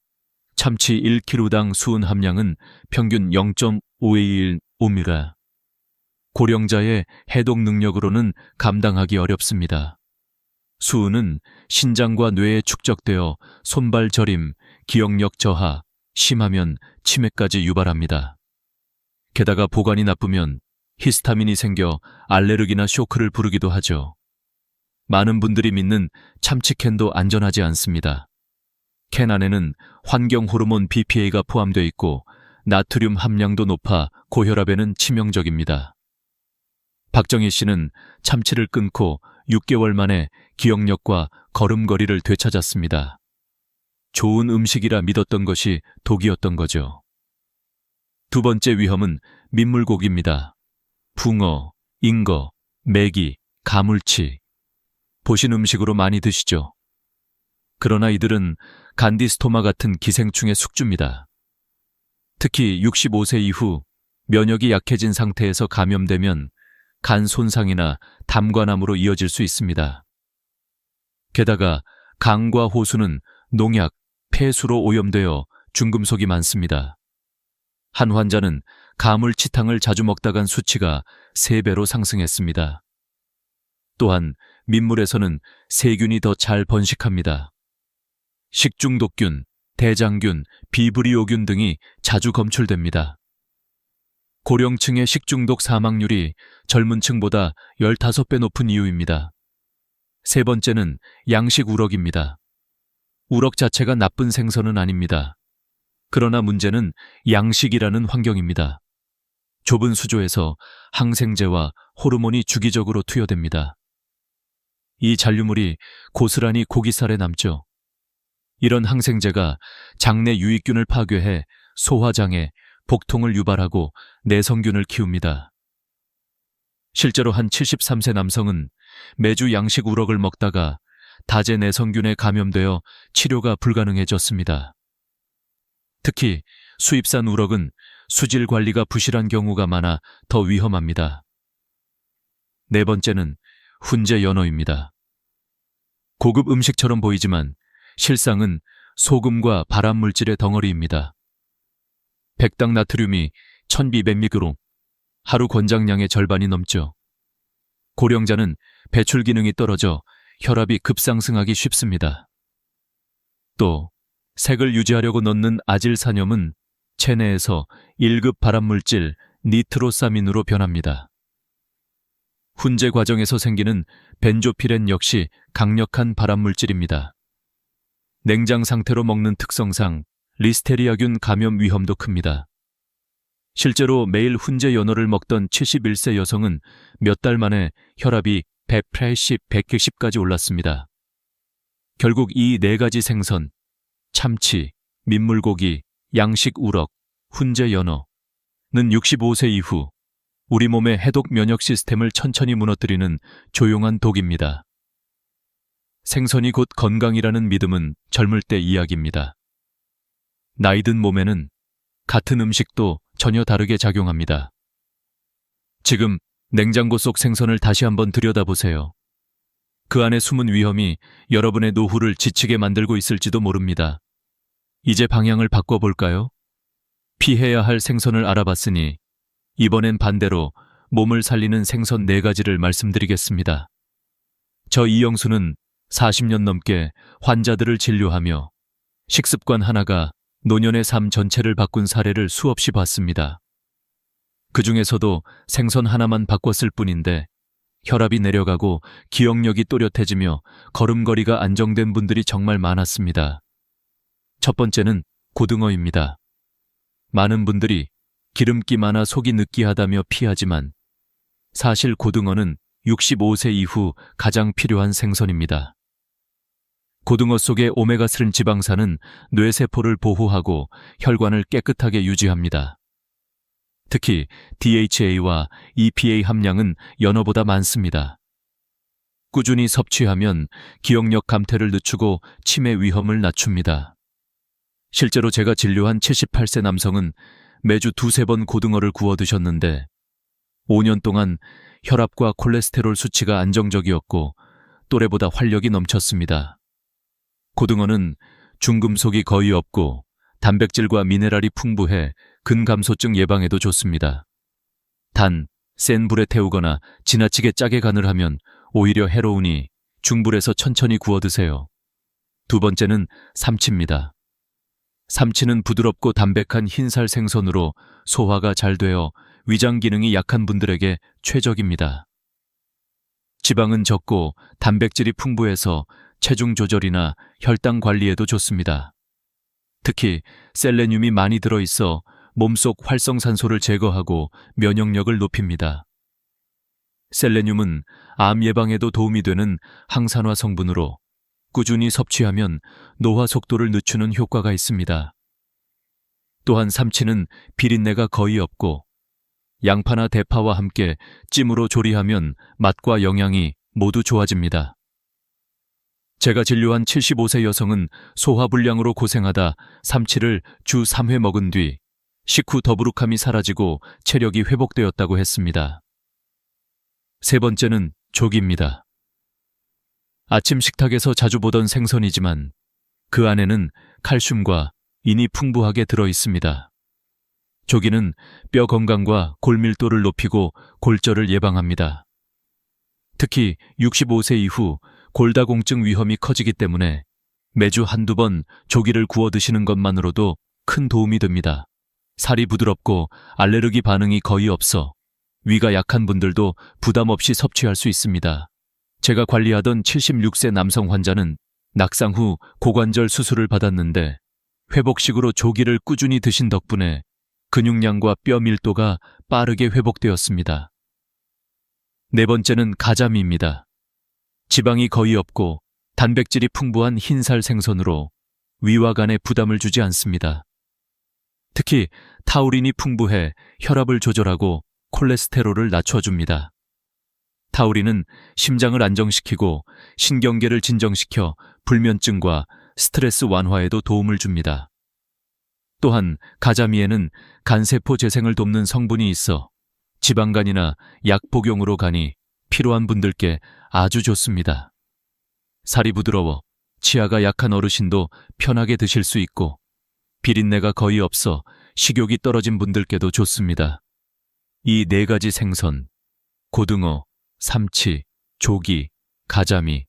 참치 1kg당 수은 함량은 평균 0.521옴이라 고령자의 해독 능력으로는 감당하기 어렵습니다. 수은은 신장과 뇌에 축적되어 손발 저림, 기억력 저하, 심하면 치매까지 유발합니다. 게다가 보관이 나쁘면 히스타민이 생겨 알레르기나 쇼크를 부르기도 하죠. 많은 분들이 믿는 참치캔도 안전하지 않습니다. 캔 안에는 환경 호르몬 BPA가 포함되어 있고 나트륨 함량도 높아 고혈압에는 치명적입니다. 박정희 씨는 참치를 끊고 6개월 만에 기억력과 걸음걸이를 되찾았습니다. 좋은 음식이라 믿었던 것이 독이었던 거죠. 두 번째 위험은 민물고기입니다. 붕어, 잉어, 메기, 가물치. 보신 음식으로 많이 드시죠? 그러나 이들은 간디스토마 같은 기생충의 숙주입니다. 특히 65세 이후 면역이 약해진 상태에서 감염되면 간 손상이나 담관암으로 이어질 수 있습니다. 게다가 강과 호수는 농약, 폐수로 오염되어 중금속이 많습니다. 한 환자는 가물치탕을 자주 먹다간 수치가 3배로 상승했습니다. 또한 민물에서는 세균이 더 잘 번식합니다. 식중독균, 대장균, 비브리오균 등이 자주 검출됩니다. 고령층의 식중독 사망률이 젊은 층보다 15배 높은 이유입니다. 세 번째는 양식 우럭입니다. 우럭 자체가 나쁜 생선은 아닙니다. 그러나 문제는 양식이라는 환경입니다. 좁은 수조에서 항생제와 호르몬이 주기적으로 투여됩니다. 이 잔류물이 고스란히 고기살에 남죠. 이런 항생제가 장내 유익균을 파괴해 소화장애, 복통을 유발하고 내성균을 키웁니다. 실제로 한 73세 남성은 매주 양식 우럭을 먹다가 다제 내성균에 감염되어 치료가 불가능해졌습니다. 특히 수입산 우럭은 수질 관리가 부실한 경우가 많아 더 위험합니다. 네 번째는 훈제 연어입니다. 고급 음식처럼 보이지만 실상은 소금과 발암물질의 덩어리입니다. 백당 나트륨이 1200mg, 하루 권장량의 절반이 넘죠. 고령자는 배출 기능이 떨어져 혈압이 급상승하기 쉽습니다. 또 색을 유지하려고 넣는 아질산염은 체내에서 1급 발암물질 니트로사민으로 변합니다. 훈제 과정에서 생기는 벤조피렌 역시 강력한 발암물질입니다. 냉장 상태로 먹는 특성상 리스테리아균 감염 위험도 큽니다. 실제로 매일 훈제 연어를 먹던 71세 여성은 몇 달 만에 혈압이 180, 190까지 올랐습니다. 결국 이 네 가지 생선, 참치, 민물고기, 양식 우럭, 훈제 연어는 65세 이후 우리 몸의 해독 면역 시스템을 천천히 무너뜨리는 조용한 독입니다. 생선이 곧 건강이라는 믿음은 젊을 때 이야기입니다. 나이든 몸에는 같은 음식도 전혀 다르게 작용합니다. 지금 냉장고 속 생선을 다시 한번 들여다보세요. 그 안에 숨은 위험이 여러분의 노후를 지치게 만들고 있을지도 모릅니다. 이제 방향을 바꿔볼까요? 피해야 할 생선을 알아봤으니 이번엔 반대로 몸을 살리는 생선 4가지를 말씀드리겠습니다. 저 이영수는 40년 넘게 환자들을 진료하며 식습관 하나가 노년의 삶 전체를 바꾼 사례를 수없이 봤습니다. 그 중에서도 생선 하나만 바꿨을 뿐인데 혈압이 내려가고 기억력이 또렷해지며 걸음걸이가 안정된 분들이 정말 많았습니다. 첫 번째는 고등어입니다. 많은 분들이 기름기 많아 속이 느끼하다며 피하지만 사실 고등어는 65세 이후 가장 필요한 생선입니다. 고등어 속의 오메가3 지방산은 뇌세포를 보호하고 혈관을 깨끗하게 유지합니다. 특히 DHA와 EPA 함량은 연어보다 많습니다. 꾸준히 섭취하면 기억력 감퇴를 늦추고 치매 위험을 낮춥니다. 실제로 제가 진료한 78세 남성은 매주 2-3번 고등어를 구워 드셨는데 5년 동안 혈압과 콜레스테롤 수치가 안정적이었고 또래보다 활력이 넘쳤습니다. 고등어는 중금속이 거의 없고 단백질과 미네랄이 풍부해 근감소증 예방에도 좋습니다. 단, 센 불에 태우거나 지나치게 짜게 간을 하면 오히려 해로우니 중불에서 천천히 구워 드세요. 두 번째는 삼치입니다. 삼치는 부드럽고 담백한 흰살 생선으로 소화가 잘 되어 위장 기능이 약한 분들에게 최적입니다. 지방은 적고 단백질이 풍부해서 체중 조절이나 혈당 관리에도 좋습니다. 특히 셀레늄이 많이 들어있어 몸속 활성산소를 제거하고 면역력을 높입니다. 셀레늄은 암 예방에도 도움이 되는 항산화 성분으로 꾸준히 섭취하면 노화 속도를 늦추는 효과가 있습니다. 또한 삼치는 비린내가 거의 없고 양파나 대파와 함께 찜으로 조리하면 맛과 영양이 모두 좋아집니다. 제가 진료한 75세 여성은 소화불량으로 고생하다 삼치를 주 3회 먹은 뒤 식후 더부룩함이 사라지고 체력이 회복되었다고 했습니다. 세 번째는 조기입니다. 아침 식탁에서 자주 보던 생선이지만 그 안에는 칼슘과 인이 풍부하게 들어 있습니다. 조기는 뼈 건강과 골밀도를 높이고 골절을 예방합니다. 특히 65세 이후 골다공증 위험이 커지기 때문에 매주 1-2번 조기를 구워 드시는 것만으로도 큰 도움이 됩니다. 살이 부드럽고 알레르기 반응이 거의 없어 위가 약한 분들도 부담 없이 섭취할 수 있습니다. 제가 관리하던 76세 남성 환자는 낙상 후 고관절 수술을 받았는데 회복식으로 조기를 꾸준히 드신 덕분에 근육량과 뼈 밀도가 빠르게 회복되었습니다. 네 번째는 가자미입니다. 지방이 거의 없고 단백질이 풍부한 흰살 생선으로 위와 간에 부담을 주지 않습니다. 특히 타우린이 풍부해 혈압을 조절하고 콜레스테롤을 낮춰줍니다. 타우린은 심장을 안정시키고 신경계를 진정시켜 불면증과 스트레스 완화에도 도움을 줍니다. 또한 가자미에는 간세포 재생을 돕는 성분이 있어 지방간이나 약 복용으로 간이 필요한 분들께 아주 좋습니다. 살이 부드러워 치아가 약한 어르신도 편하게 드실 수 있고 비린내가 거의 없어 식욕이 떨어진 분들께도 좋습니다. 이 4가지 생선, 고등어, 삼치, 조기, 가자미는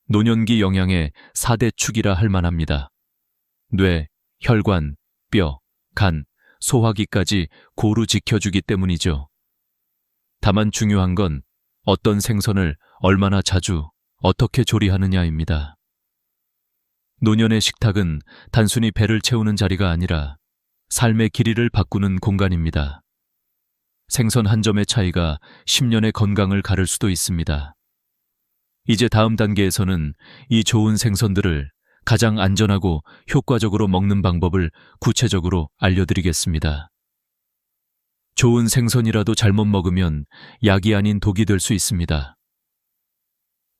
노년기 영양의 4대 축이라 할 만합니다. 뇌, 혈관, 뼈, 간, 소화기까지 고루 지켜주기 때문이죠. 다만 중요한 건 어떤 생선을 얼마나 자주, 어떻게 조리하느냐입니다. 노년의 식탁은 단순히 배를 채우는 자리가 아니라 삶의 길이를 바꾸는 공간입니다. 생선 한 점의 차이가 10년의 건강을 가를 수도 있습니다. 이제 다음 단계에서는 이 좋은 생선들을 가장 안전하고 효과적으로 먹는 방법을 구체적으로 알려드리겠습니다. 좋은 생선이라도 잘못 먹으면 약이 아닌 독이 될 수 있습니다.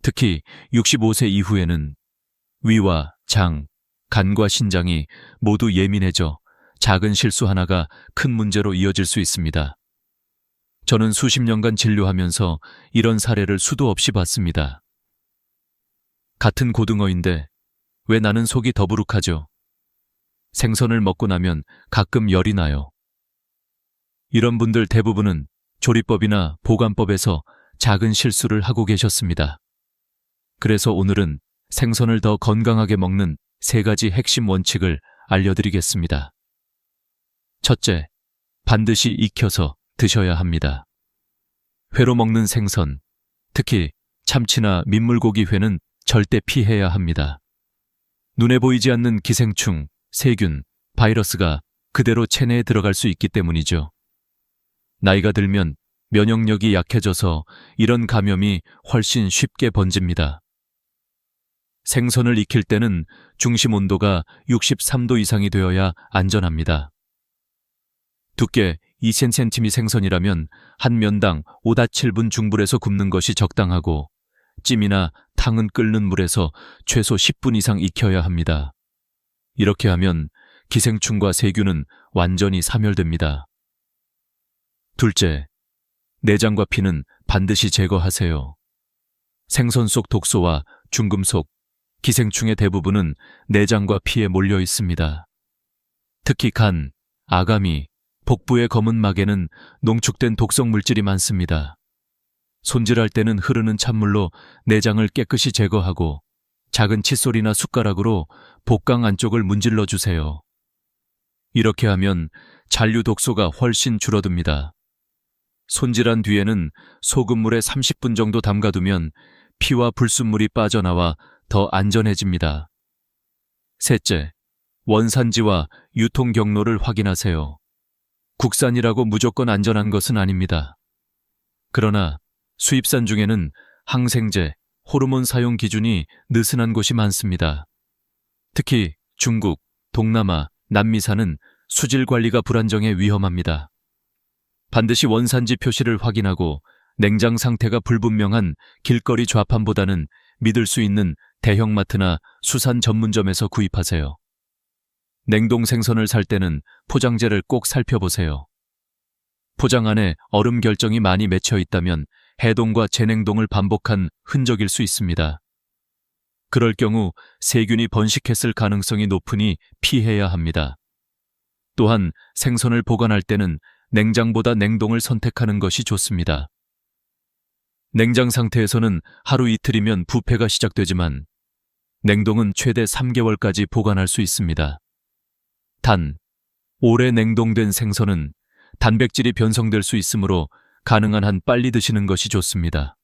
특히 65세 이후에는 위와 장, 간과 신장이 모두 예민해져 작은 실수 하나가 큰 문제로 이어질 수 있습니다. 저는 수십 년간 진료하면서 이런 사례를 수도 없이 봤습니다. 같은 고등어인데 왜 나는 속이 더부룩하죠? 생선을 먹고 나면 가끔 열이 나요. 이런 분들 대부분은 조리법이나 보관법에서 작은 실수를 하고 계셨습니다. 그래서 오늘은 생선을 더 건강하게 먹는 3가지 핵심 원칙을 알려드리겠습니다. 첫째, 반드시 익혀서 드셔야 합니다. 회로 먹는 생선, 특히 참치나 민물고기 회는 절대 피해야 합니다. 눈에 보이지 않는 기생충, 세균, 바이러스가 그대로 체내에 들어갈 수 있기 때문이죠. 나이가 들면 면역력이 약해져서 이런 감염이 훨씬 쉽게 번집니다. 생선을 익힐 때는 중심 온도가 63도 이상이 되어야 안전합니다. 두께 2cm 생선이라면 한 면당 5-7분 중불에서 굽는 것이 적당하고 찜이나 탕은 끓는 물에서 최소 10분 이상 익혀야 합니다. 이렇게 하면 기생충과 세균은 완전히 사멸됩니다. 둘째, 내장과 피는 반드시 제거하세요. 생선 속 독소와 중금속, 기생충의 대부분은 내장과 피에 몰려 있습니다. 특히 간, 아가미, 복부의 검은 막에는 농축된 독성 물질이 많습니다. 손질할 때는 흐르는 찬물로 내장을 깨끗이 제거하고 작은 칫솔이나 숟가락으로 복강 안쪽을 문질러 주세요. 이렇게 하면 잔류 독소가 훨씬 줄어듭니다. 손질한 뒤에는 소금물에 30분 정도 담가두면 피와 불순물이 빠져나와 더 안전해집니다. 셋째, 원산지와 유통 경로를 확인하세요. 국산이라고 무조건 안전한 것은 아닙니다. 그러나 수입산 중에는 항생제, 호르몬 사용 기준이 느슨한 곳이 많습니다. 특히 중국, 동남아, 남미산은 수질 관리가 불안정해 위험합니다. 반드시 원산지 표시를 확인하고 냉장 상태가 불분명한 길거리 좌판보다는 믿을 수 있는 대형마트나 수산 전문점에서 구입하세요. 냉동 생선을 살 때는 포장재를 꼭 살펴보세요. 포장 안에 얼음 결정이 많이 맺혀 있다면 해동과 재냉동을 반복한 흔적일 수 있습니다. 그럴 경우 세균이 번식했을 가능성이 높으니 피해야 합니다. 또한 생선을 보관할 때는 냉장보다 냉동을 선택하는 것이 좋습니다. 냉장 상태에서는 하루 이틀이면 부패가 시작되지만 냉동은 최대 3개월까지 보관할 수 있습니다. 단, 오래 냉동된 생선은 단백질이 변성될 수 있으므로 가능한 한 빨리 드시는 것이 좋습니다.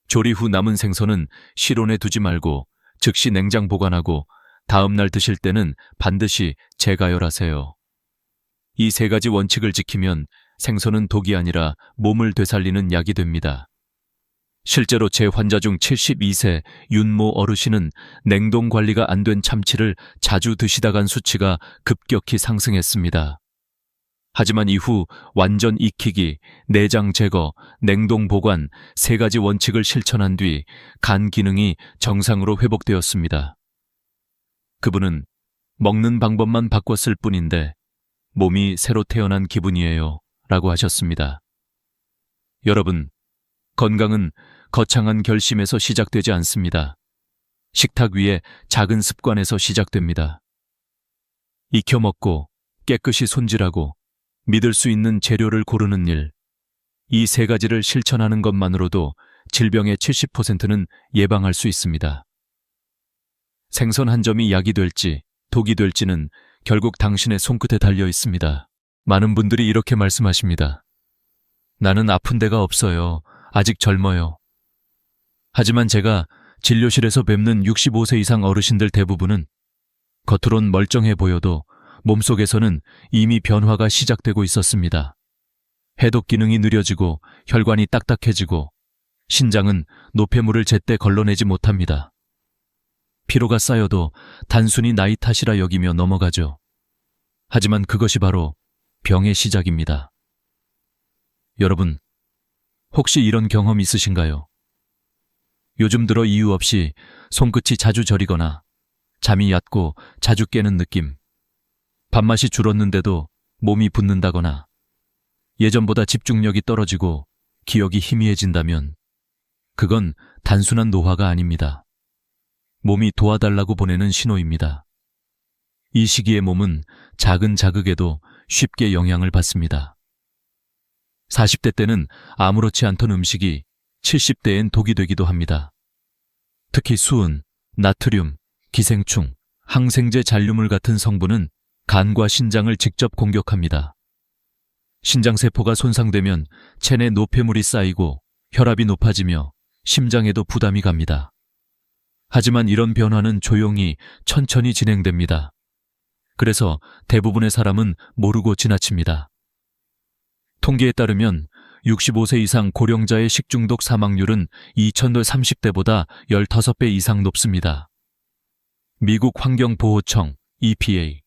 조리 후 남은 생선은 실온에 두지 말고 즉시 냉장 보관하고 다음 날 드실 때는 반드시 재가열하세요. 이 3가지 원칙을 지키면 생선은 독이 아니라 몸을 되살리는 약이 됩니다. 실제로 제 환자 중 72세 윤모 어르신은 냉동 관리가 안 된 참치를 자주 드시다간 수치가 급격히 상승했습니다. 하지만 이후 완전 익히기, 내장 제거, 냉동 보관 3가지 원칙을 실천한 뒤 간 기능이 정상으로 회복되었습니다. 그분은 먹는 방법만 바꿨을 뿐인데 몸이 새로 태어난 기분이에요 라고 하셨습니다. 여러분, 건강은 거창한 결심에서 시작되지 않습니다. 식탁 위에 작은 습관에서 시작됩니다. 익혀 먹고 깨끗이 손질하고 믿을 수 있는 재료를 고르는 일, 이 3가지를 실천하는 것만으로도 질병의 70%는 예방할 수 있습니다. 생선 한 점이 약이 될지 독이 될지는 결국 당신의 손끝에 달려 있습니다. 많은 분들이 이렇게 말씀하십니다. 나는 아픈 데가 없어요. 아직 젊어요. 하지만 제가 진료실에서 뵙는 65세 이상 어르신들 대부분은 겉으론 멀쩡해 보여도 몸속에서는 이미 변화가 시작되고 있었습니다. 해독 기능이 느려지고 혈관이 딱딱해지고 신장은 노폐물을 제때 걸러내지 못합니다. 피로가 쌓여도 단순히 나이 탓이라 여기며 넘어가죠. 하지만 그것이 바로 병의 시작입니다. 여러분, 혹시 이런 경험 있으신가요? 요즘 들어 이유 없이 손끝이 자주 저리거나 잠이 얕고 자주 깨는 느낌, 밥맛이 줄었는데도 몸이 붓는다거나 예전보다 집중력이 떨어지고 기억이 희미해진다면 그건 단순한 노화가 아닙니다. 몸이 도와달라고 보내는 신호입니다. 이 시기의 몸은 작은 자극에도 쉽게 영향을 받습니다. 40대 때는 아무렇지 않던 음식이 70대엔 독이 되기도 합니다. 특히 수은, 나트륨, 기생충, 항생제 잔류물 같은 성분은 간과 신장을 직접 공격합니다. 신장세포가 손상되면 체내 노폐물이 쌓이고 혈압이 높아지며 심장에도 부담이 갑니다. 하지만 이런 변화는 조용히 천천히 진행됩니다. 그래서 대부분의 사람은 모르고 지나칩니다. 통계에 따르면 65세 이상 고령자의 식중독 사망률은 2030대보다 15배 이상 높습니다. 미국 환경보호청 EPA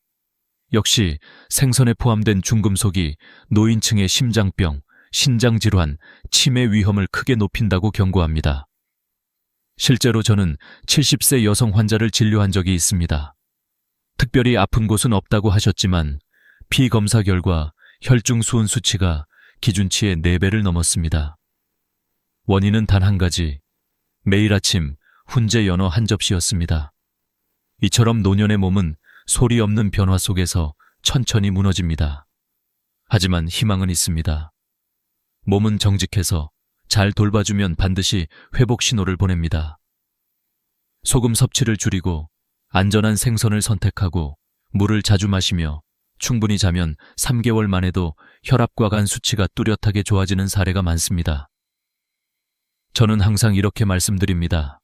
역시 생선에 포함된 중금속이 노인층의 심장병, 신장질환, 치매 위험을 크게 높인다고 경고합니다. 실제로 저는 70세 여성 환자를 진료한 적이 있습니다. 특별히 아픈 곳은 없다고 하셨지만 피 검사 결과 혈중 수은 수치가 기준치의 4배를 넘었습니다. 원인은 단 한 가지, 매일 아침 훈제 연어 한 접시였습니다. 이처럼 노년의 몸은 소리 없는 변화 속에서 천천히 무너집니다. 하지만 희망은 있습니다. 몸은 정직해서 잘 돌봐주면 반드시 회복 신호를 보냅니다. 소금 섭취를 줄이고 안전한 생선을 선택하고 물을 자주 마시며 충분히 자면 3개월 만에도 혈압과 간 수치가 뚜렷하게 좋아지는 사례가 많습니다. 저는 항상 이렇게 말씀드립니다.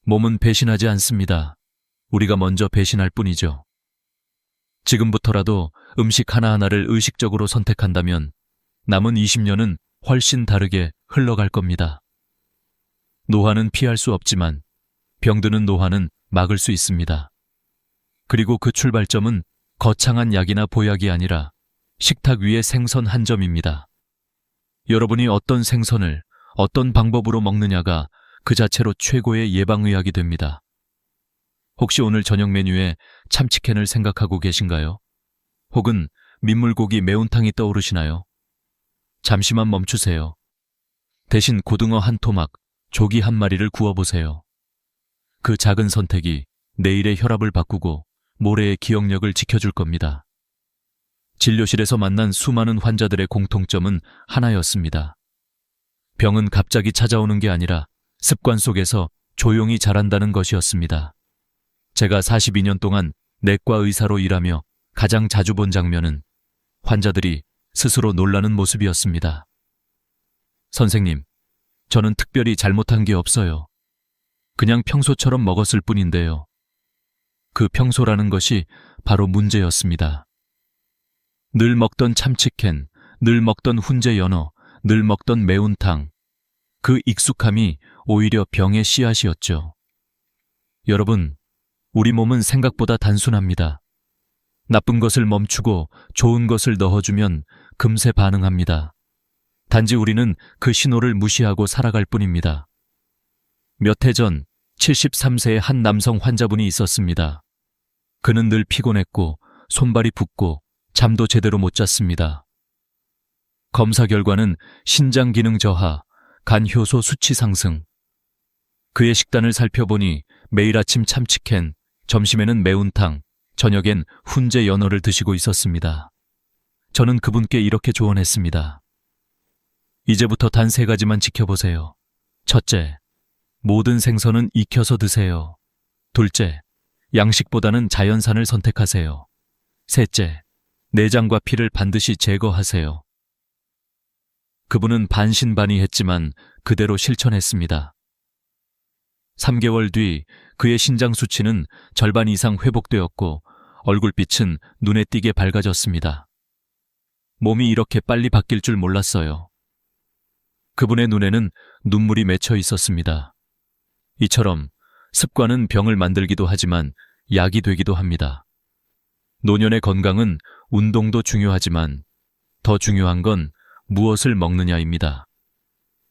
몸은 배신하지 않습니다. 우리가 먼저 배신할 뿐이죠. 지금부터라도 음식 하나하나를 의식적으로 선택한다면 남은 20년은 훨씬 다르게 흘러갈 겁니다. 노화는 피할 수 없지만 병드는 노화는 막을 수 있습니다. 그리고 그 출발점은 거창한 약이나 보약이 아니라 식탁 위의 생선 한 점입니다. 여러분이 어떤 생선을 어떤 방법으로 먹느냐가 그 자체로 최고의 예방의학이 됩니다. 혹시 오늘 저녁 메뉴에 참치캔을 생각하고 계신가요? 혹은 민물고기 매운탕이 떠오르시나요? 잠시만 멈추세요. 대신 고등어 한 토막, 조기 한 마리를 구워보세요. 그 작은 선택이 내일의 혈압을 바꾸고 모레의 기억력을 지켜줄 겁니다. 진료실에서 만난 수많은 환자들의 공통점은 하나였습니다. 병은 갑자기 찾아오는 게 아니라 습관 속에서 조용히 자란다는 것이었습니다. 제가 42년 동안 내과 의사로 일하며 가장 자주 본 장면은 환자들이 스스로 놀라는 모습이었습니다. 선생님, 저는 특별히 잘못한 게 없어요. 그냥 평소처럼 먹었을 뿐인데요. 그 평소라는 것이 바로 문제였습니다. 늘 먹던 참치캔, 늘 먹던 훈제 연어, 늘 먹던 매운탕. 그 익숙함이 오히려 병의 씨앗이었죠. 여러분, 우리 몸은 생각보다 단순합니다. 나쁜 것을 멈추고 좋은 것을 넣어주면 금세 반응합니다. 단지 우리는 그 신호를 무시하고 살아갈 뿐입니다. 몇 해 전 73세의 한 남성 환자분이 있었습니다. 그는 늘 피곤했고 손발이 붓고 잠도 제대로 못 잤습니다. 검사 결과는 신장 기능 저하, 간 효소 수치 상승. 그의 식단을 살펴보니 매일 아침 참치캔, 점심에는 매운탕, 저녁엔 훈제 연어를 드시고 있었습니다. 저는 그분께 이렇게 조언했습니다. 이제부터 단 3가지만 지켜보세요. 첫째, 모든 생선은 익혀서 드세요. 둘째, 양식보다는 자연산을 선택하세요. 셋째, 내장과 피를 반드시 제거하세요. 그분은 반신반의했지만 그대로 실천했습니다. 3개월 뒤 그의 신장 수치는 절반 이상 회복되었고 얼굴빛은 눈에 띄게 밝아졌습니다. 몸이 이렇게 빨리 바뀔 줄 몰랐어요. 그분의 눈에는 눈물이 맺혀 있었습니다. 이처럼 습관은 병을 만들기도 하지만 약이 되기도 합니다. 노년의 건강은 운동도 중요하지만 더 중요한 건 무엇을 먹느냐입니다.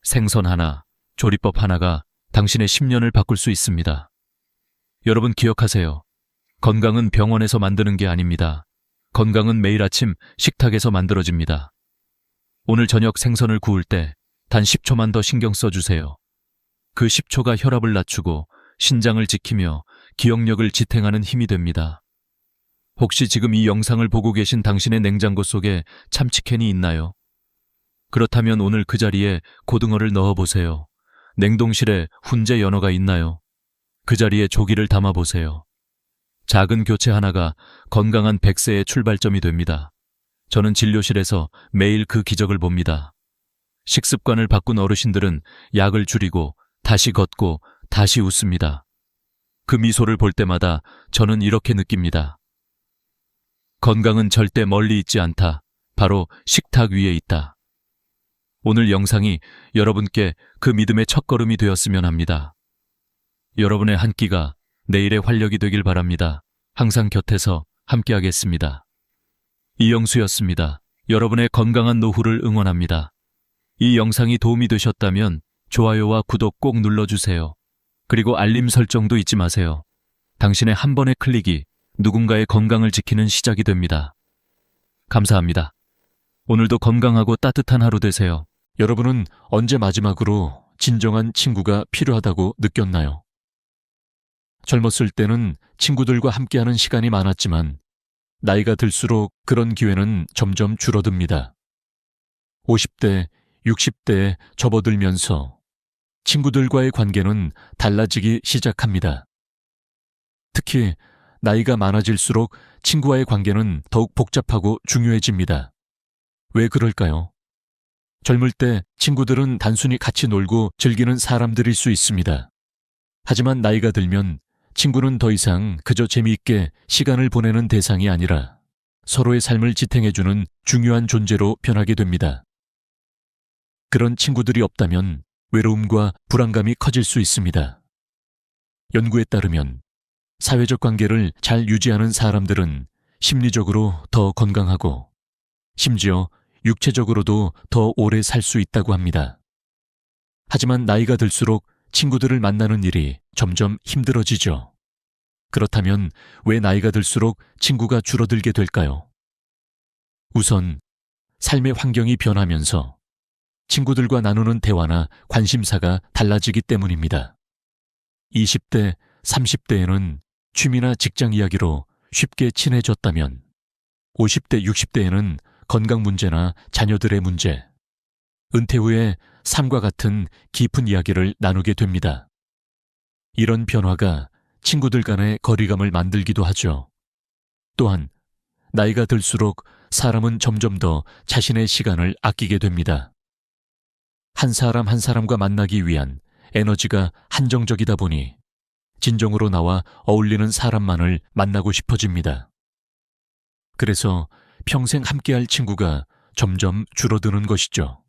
생선 하나, 조리법 하나가 당신의 10년을 바꿀 수 있습니다. 여러분 기억하세요. 건강은 병원에서 만드는 게 아닙니다. 건강은 매일 아침 식탁에서 만들어집니다. 오늘 저녁 생선을 구울 때 단 10초만 더 신경 써주세요. 그 10초가 혈압을 낮추고 신장을 지키며 기억력을 지탱하는 힘이 됩니다. 혹시 지금 이 영상을 보고 계신 당신의 냉장고 속에 참치캔이 있나요? 그렇다면 오늘 그 자리에 고등어를 넣어보세요. 냉동실에 훈제 연어가 있나요? 그 자리에 조기를 담아보세요. 작은 교체 하나가 건강한 100세의 출발점이 됩니다. 저는 진료실에서 매일 그 기적을 봅니다. 식습관을 바꾼 어르신들은 약을 줄이고 다시 걷고 다시 웃습니다. 그 미소를 볼 때마다 저는 이렇게 느낍니다. 건강은 절대 멀리 있지 않다. 바로 식탁 위에 있다. 오늘 영상이 여러분께 그 믿음의 첫걸음이 되었으면 합니다. 여러분의 한 끼가 내일의 활력이 되길 바랍니다. 항상 곁에서 함께하겠습니다. 이영수였습니다. 여러분의 건강한 노후를 응원합니다. 이 영상이 도움이 되셨다면 좋아요와 구독 꼭 눌러주세요. 그리고 알림 설정도 잊지 마세요. 당신의 한 번의 클릭이 누군가의 건강을 지키는 시작이 됩니다. 감사합니다. 오늘도 건강하고 따뜻한 하루 되세요. 여러분은 언제 마지막으로 진정한 친구가 필요하다고 느꼈나요? 젊었을 때는 친구들과 함께하는 시간이 많았지만 나이가 들수록 그런 기회는 점점 줄어듭니다. 50대, 60대에 접어들면서 친구들과의 관계는 달라지기 시작합니다. 특히 나이가 많아질수록 친구와의 관계는 더욱 복잡하고 중요해집니다. 왜 그럴까요? 젊을 때 친구들은 단순히 같이 놀고 즐기는 사람들일 수 있습니다. 하지만 나이가 들면 친구는 더 이상 그저 재미있게 시간을 보내는 대상이 아니라 서로의 삶을 지탱해주는 중요한 존재로 변하게 됩니다. 그런 친구들이 없다면 외로움과 불안감이 커질 수 있습니다. 연구에 따르면 사회적 관계를 잘 유지하는 사람들은 심리적으로 더 건강하고 심지어 육체적으로도 더 오래 살 수 있다고 합니다. 하지만 나이가 들수록 친구들을 만나는 일이 점점 힘들어지죠. 그렇다면 왜 나이가 들수록 친구가 줄어들게 될까요? 우선 삶의 환경이 변하면서 친구들과 나누는 대화나 관심사가 달라지기 때문입니다. 20대, 30대에는 취미나 직장 이야기로 쉽게 친해졌다면 50대, 60대에는 건강 문제나 자녀들의 문제, 은퇴 후에 삶과 같은 깊은 이야기를 나누게 됩니다. 이런 변화가 친구들 간의 거리감을 만들기도 하죠. 또한 나이가 들수록 사람은 점점 더 자신의 시간을 아끼게 됩니다. 한 사람 한 사람과 만나기 위한 에너지가 한정적이다 보니 진정으로 나와 어울리는 사람만을 만나고 싶어집니다. 그래서 평생 함께할 친구가 점점 줄어드는 것이죠.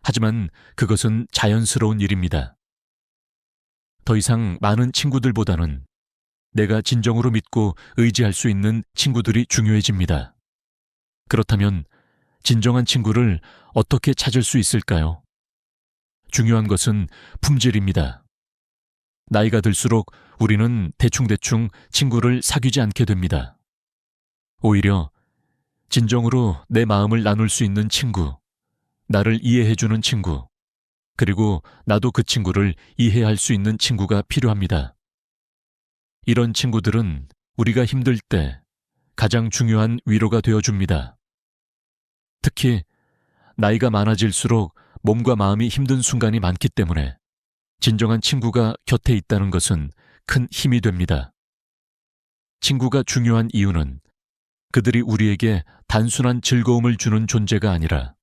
하지만 그것은 자연스러운 일입니다. 더 이상 많은 친구들보다는 내가 진정으로 믿고 의지할 수 있는 친구들이 중요해집니다. 그렇다면 진정한 친구를 어떻게 찾을 수 있을까요? 중요한 것은 품질입니다. 나이가 들수록 우리는 대충대충 친구를 사귀지 않게 됩니다. 오히려 진정으로 내 마음을 나눌 수 있는 친구, 나를 이해해주는 친구, 그리고 나도 그 친구를 이해할 수 있는 친구가 필요합니다. 이런 친구들은 우리가 힘들 때 가장 중요한 위로가 되어줍니다. 특히 나이가 많아질수록 몸과 마음이 힘든 순간이 많기 때문에 진정한 친구가 곁에 있다는 것은 큰 힘이 됩니다. 친구가 중요한 이유는 그들이 우리에게 단순한 즐거움을 주는 존재가 아니라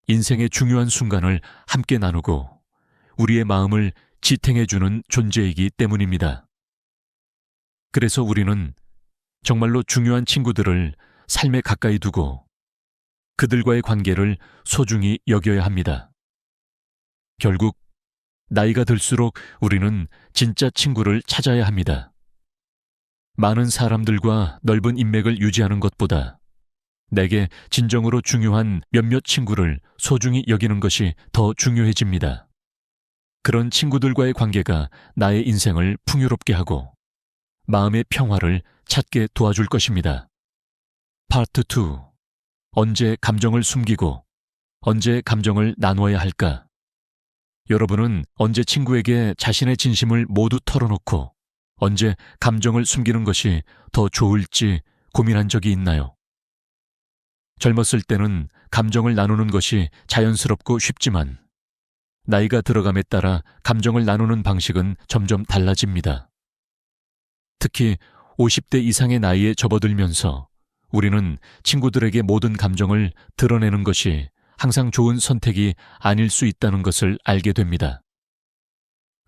인생의 중요한 순간을 함께 나누고 우리의 마음을 지탱해주는 존재이기 때문입니다. 그래서 우리는 정말로 중요한 친구들을 삶에 가까이 두고 그들과의 관계를 소중히 여겨야 합니다. 결국 나이가 들수록 우리는 진짜 친구를 찾아야 합니다. 많은 사람들과 넓은 인맥을 유지하는 것보다 내게 진정으로 중요한 몇몇 친구를 소중히 여기는 것이 더 중요해집니다. 그런 친구들과의 관계가 나의 인생을 풍요롭게 하고 마음의 평화를 찾게 도와줄 것입니다. 파트 2. 언제 감정을 숨기고 언제 감정을 나눠야 할까? 여러분은 언제 친구에게 자신의 진심을 모두 털어놓고 언제 감정을 숨기는 것이 더 좋을지 고민한 적이 있나요? 젊었을 때는 감정을 나누는 것이 자연스럽고 쉽지만 나이가 들어감에 따라 감정을 나누는 방식은 점점 달라집니다. 특히 50대 이상의 나이에 접어들면서 우리는 친구들에게 모든 감정을 드러내는 것이 항상 좋은 선택이 아닐 수 있다는 것을 알게 됩니다.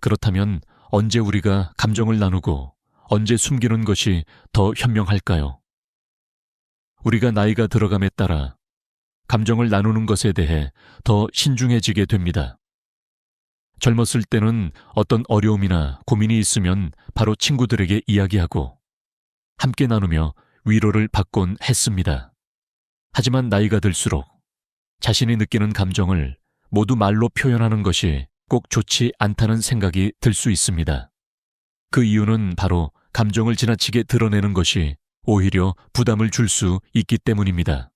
그렇다면 언제 우리가 감정을 나누고 언제 숨기는 것이 더 현명할까요? 우리가 나이가 들어감에 따라 감정을 나누는 것에 대해 더 신중해지게 됩니다. 젊었을 때는 어떤 어려움이나 고민이 있으면 바로 친구들에게 이야기하고 함께 나누며 위로를 받곤 했습니다. 하지만 나이가 들수록 자신이 느끼는 감정을 모두 말로 표현하는 것이 꼭 좋지 않다는 생각이 들 수 있습니다. 그 이유는 바로 감정을 지나치게 드러내는 것이 오히려 부담을 줄 수 있기 때문입니다.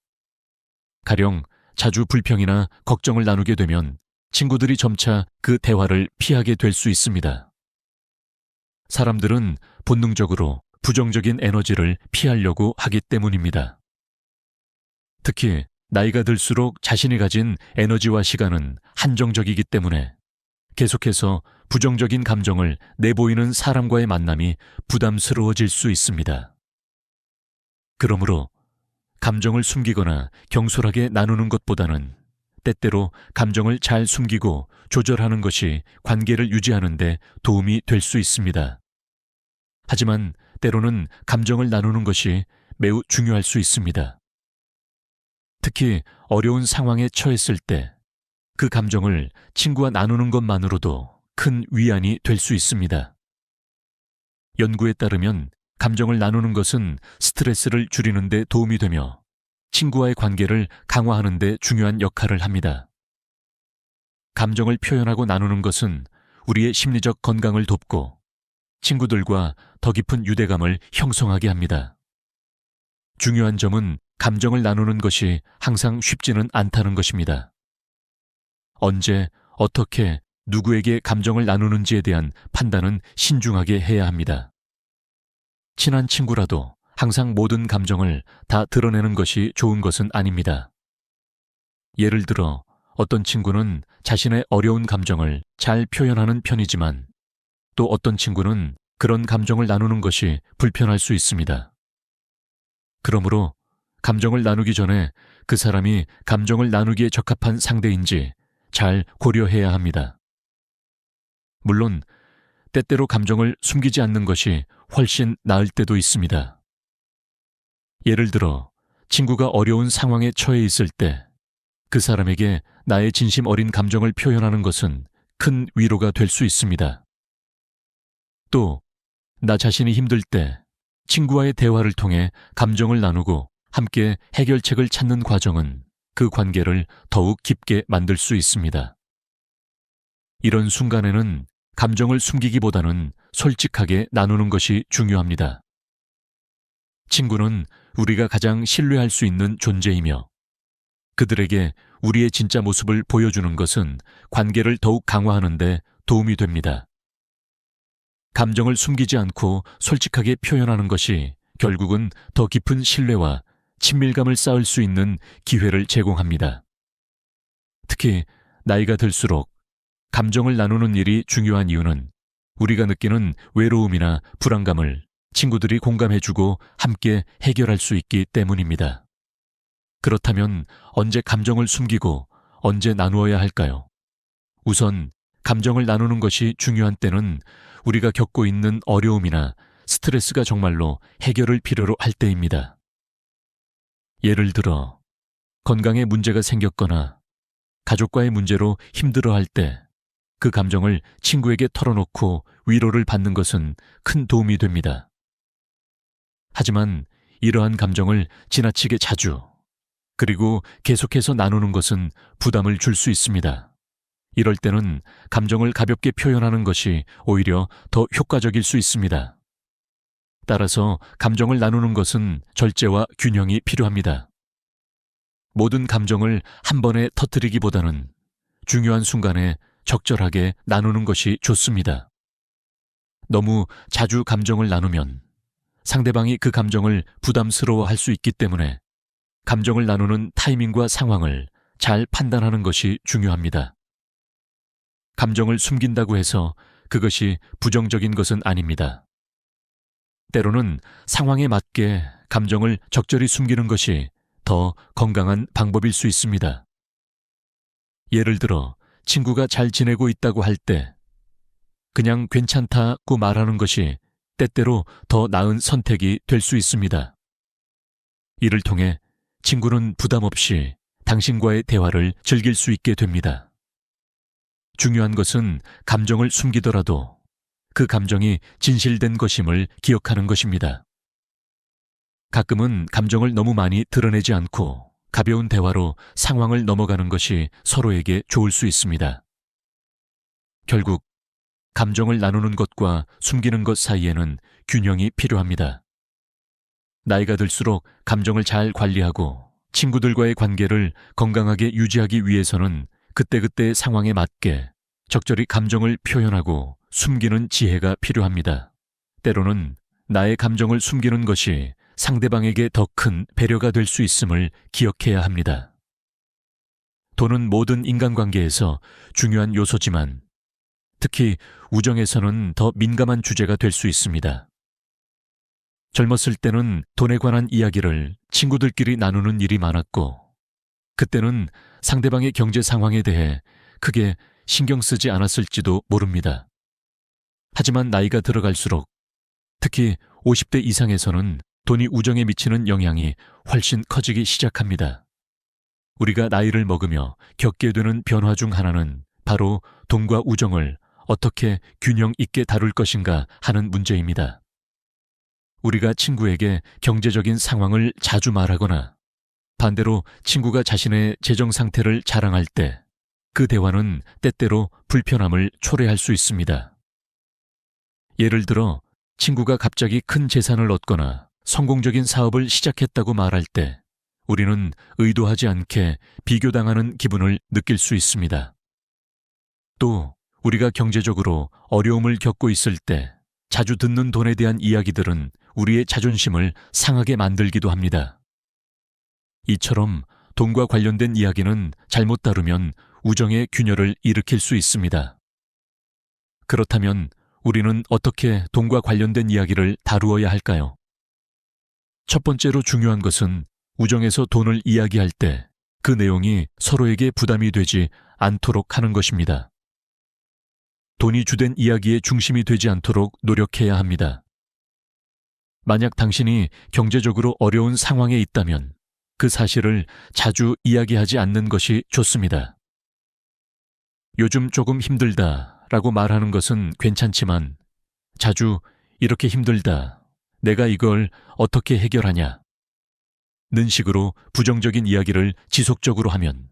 가령 자주 불평이나 걱정을 나누게 되면 친구들이 점차 그 대화를 피하게 될 수 있습니다. 사람들은 본능적으로 부정적인 에너지를 피하려고 하기 때문입니다. 특히 나이가 들수록 자신이 가진 에너지와 시간은 한정적이기 때문에 계속해서 부정적인 감정을 내보이는 사람과의 만남이 부담스러워질 수 있습니다. 그러므로 감정을 숨기거나 경솔하게 나누는 것보다는 때때로 감정을 잘 숨기고 조절하는 것이 관계를 유지하는 데 도움이 될 수 있습니다. 하지만 때로는 감정을 나누는 것이 매우 중요할 수 있습니다. 특히 어려운 상황에 처했을 때 그 감정을 친구와 나누는 것만으로도 큰 위안이 될 수 있습니다. 연구에 따르면 감정을 나누는 것은 스트레스를 줄이는 데 도움이 되며 친구와의 관계를 강화하는 데 중요한 역할을 합니다. 감정을 표현하고 나누는 것은 우리의 심리적 건강을 돕고 친구들과 더 깊은 유대감을 형성하게 합니다. 중요한 점은 감정을 나누는 것이 항상 쉽지는 않다는 것입니다. 언제, 어떻게, 누구에게 감정을 나누는지에 대한 판단은 신중하게 해야 합니다. 친한 친구라도 항상 모든 감정을 다 드러내는 것이 좋은 것은 아닙니다. 예를 들어 어떤 친구는 자신의 어려운 감정을 잘 표현하는 편이지만 또 어떤 친구는 그런 감정을 나누는 것이 불편할 수 있습니다. 그러므로 감정을 나누기 전에 그 사람이 감정을 나누기에 적합한 상대인지 잘 고려해야 합니다. 물론 때때로 감정을 숨기지 않는 것이 훨씬 나을 때도 있습니다. 예를 들어 친구가 어려운 상황에 처해 있을 때 그 사람에게 나의 진심 어린 감정을 표현하는 것은 큰 위로가 될 수 있습니다. 또 나 자신이 힘들 때 친구와의 대화를 통해 감정을 나누고 함께 해결책을 찾는 과정은 그 관계를 더욱 깊게 만들 수 있습니다. 이런 순간에는 감정을 숨기기보다는 솔직하게 나누는 것이 중요합니다. 친구는 우리가 가장 신뢰할 수 있는 존재이며 그들에게 우리의 진짜 모습을 보여주는 것은 관계를 더욱 강화하는 데 도움이 됩니다. 감정을 숨기지 않고 솔직하게 표현하는 것이 결국은 더 깊은 신뢰와 친밀감을 쌓을 수 있는 기회를 제공합니다. 특히 나이가 들수록 감정을 나누는 일이 중요한 이유는 우리가 느끼는 외로움이나 불안감을 친구들이 공감해주고 함께 해결할 수 있기 때문입니다. 그렇다면 언제 감정을 숨기고 언제 나누어야 할까요? 우선 감정을 나누는 것이 중요한 때는 우리가 겪고 있는 어려움이나 스트레스가 정말로 해결을 필요로 할 때입니다. 예를 들어 건강에 문제가 생겼거나 가족과의 문제로 힘들어할 때 그 감정을 친구에게 털어놓고 위로를 받는 것은 큰 도움이 됩니다. 하지만 이러한 감정을 지나치게 자주 그리고 계속해서 나누는 것은 부담을 줄 수 있습니다. 이럴 때는 감정을 가볍게 표현하는 것이 오히려 더 효과적일 수 있습니다. 따라서 감정을 나누는 것은 절제와 균형이 필요합니다. 모든 감정을 한 번에 터뜨리기보다는 중요한 순간에 적절하게 나누는 것이 좋습니다. 너무 자주 감정을 나누면 상대방이 그 감정을 부담스러워할 수 있기 때문에 감정을 나누는 타이밍과 상황을 잘 판단하는 것이 중요합니다. 감정을 숨긴다고 해서 그것이 부정적인 것은 아닙니다. 때로는 상황에 맞게 감정을 적절히 숨기는 것이 더 건강한 방법일 수 있습니다. 예를 들어 친구가 잘 지내고 있다고 할 때 그냥 괜찮다고 말하는 것이 때때로 더 나은 선택이 될 수 있습니다. 이를 통해 친구는 부담 없이 당신과의 대화를 즐길 수 있게 됩니다. 중요한 것은 감정을 숨기더라도 그 감정이 진실된 것임을 기억하는 것입니다. 가끔은 감정을 너무 많이 드러내지 않고 가벼운 대화로 상황을 넘어가는 것이 서로에게 좋을 수 있습니다. 결국 감정을 나누는 것과 숨기는 것 사이에는 균형이 필요합니다. 나이가 들수록 감정을 잘 관리하고 친구들과의 관계를 건강하게 유지하기 위해서는 그때그때 상황에 맞게 적절히 감정을 표현하고 숨기는 지혜가 필요합니다. 때로는 나의 감정을 숨기는 것이 상대방에게 더 큰 배려가 될 수 있음을 기억해야 합니다. 돈은 모든 인간관계에서 중요한 요소지만 특히 우정에서는 더 민감한 주제가 될 수 있습니다. 젊었을 때는 돈에 관한 이야기를 친구들끼리 나누는 일이 많았고 그때는 상대방의 경제 상황에 대해 크게 신경 쓰지 않았을지도 모릅니다. 하지만 나이가 들어갈수록 특히 50대 이상에서는 돈이 우정에 미치는 영향이 훨씬 커지기 시작합니다. 우리가 나이를 먹으며 겪게 되는 변화 중 하나는 바로 돈과 우정을 어떻게 균형 있게 다룰 것인가 하는 문제입니다. 우리가 친구에게 경제적인 상황을 자주 말하거나 반대로 친구가 자신의 재정 상태를 자랑할 때 그 대화는 때때로 불편함을 초래할 수 있습니다. 예를 들어 친구가 갑자기 큰 재산을 얻거나 성공적인 사업을 시작했다고 말할 때 우리는 의도하지 않게 비교당하는 기분을 느낄 수 있습니다. 또 우리가 경제적으로 어려움을 겪고 있을 때 자주 듣는 돈에 대한 이야기들은 우리의 자존심을 상하게 만들기도 합니다. 이처럼 돈과 관련된 이야기는 잘못 다루면 우정의 균열을 일으킬 수 있습니다. 그렇다면 우리는 어떻게 돈과 관련된 이야기를 다루어야 할까요? 첫 번째로 중요한 것은 우정에서 돈을 이야기할 때 그 내용이 서로에게 부담이 되지 않도록 하는 것입니다. 돈이 주된 이야기의 중심이 되지 않도록 노력해야 합니다. 만약 당신이 경제적으로 어려운 상황에 있다면 그 사실을 자주 이야기하지 않는 것이 좋습니다. 요즘 조금 힘들다라고 말하는 것은 괜찮지만 자주 이렇게 힘들다, 내가 이걸 어떻게 해결하냐 는 식으로 부정적인 이야기를 지속적으로 하면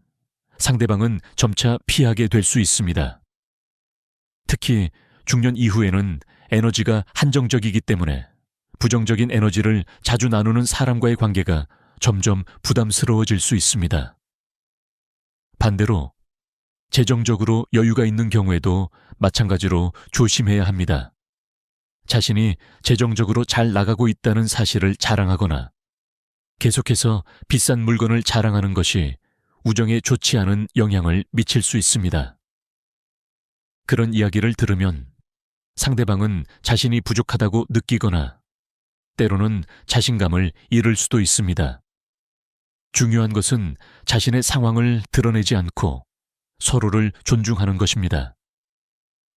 상대방은 점차 피하게 될 수 있습니다. 특히 중년 이후에는 에너지가 한정적이기 때문에 부정적인 에너지를 자주 나누는 사람과의 관계가 점점 부담스러워질 수 있습니다. 반대로 재정적으로 여유가 있는 경우에도 마찬가지로 조심해야 합니다. 자신이 재정적으로 잘 나가고 있다는 사실을 자랑하거나 계속해서 비싼 물건을 자랑하는 것이 우정에 좋지 않은 영향을 미칠 수 있습니다. 그런 이야기를 들으면 상대방은 자신이 부족하다고 느끼거나 때로는 자신감을 잃을 수도 있습니다. 중요한 것은 자신의 상황을 드러내지 않고 서로를 존중하는 것입니다.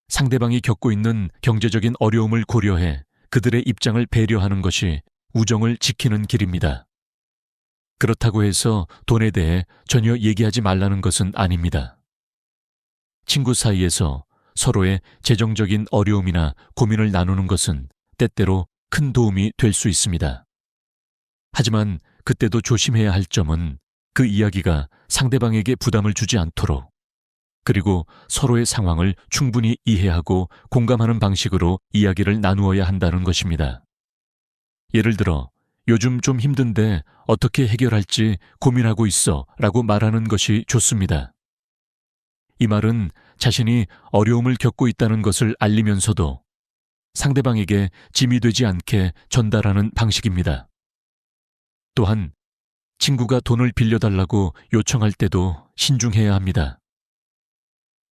상대방이 겪고 있는 경제적인 어려움을 고려해 그들의 입장을 배려하는 것이 우정을 지키는 길입니다. 그렇다고 해서 돈에 대해 전혀 얘기하지 말라는 것은 아닙니다. 친구 사이에서 서로의 재정적인 어려움이나 고민을 나누는 것은 때때로 큰 도움이 될 수 있습니다. 하지만 그때도 조심해야 할 점은 그 이야기가 상대방에게 부담을 주지 않도록, 그리고 서로의 상황을 충분히 이해하고 공감하는 방식으로 이야기를 나누어야 한다는 것입니다. 예를 들어, 요즘 좀 힘든데 어떻게 해결할지 고민하고 있어 라고 말하는 것이 좋습니다. 이 말은 자신이 어려움을 겪고 있다는 것을 알리면서도 상대방에게 짐이 되지 않게 전달하는 방식입니다. 또한 친구가 돈을 빌려달라고 요청할 때도 신중해야 합니다.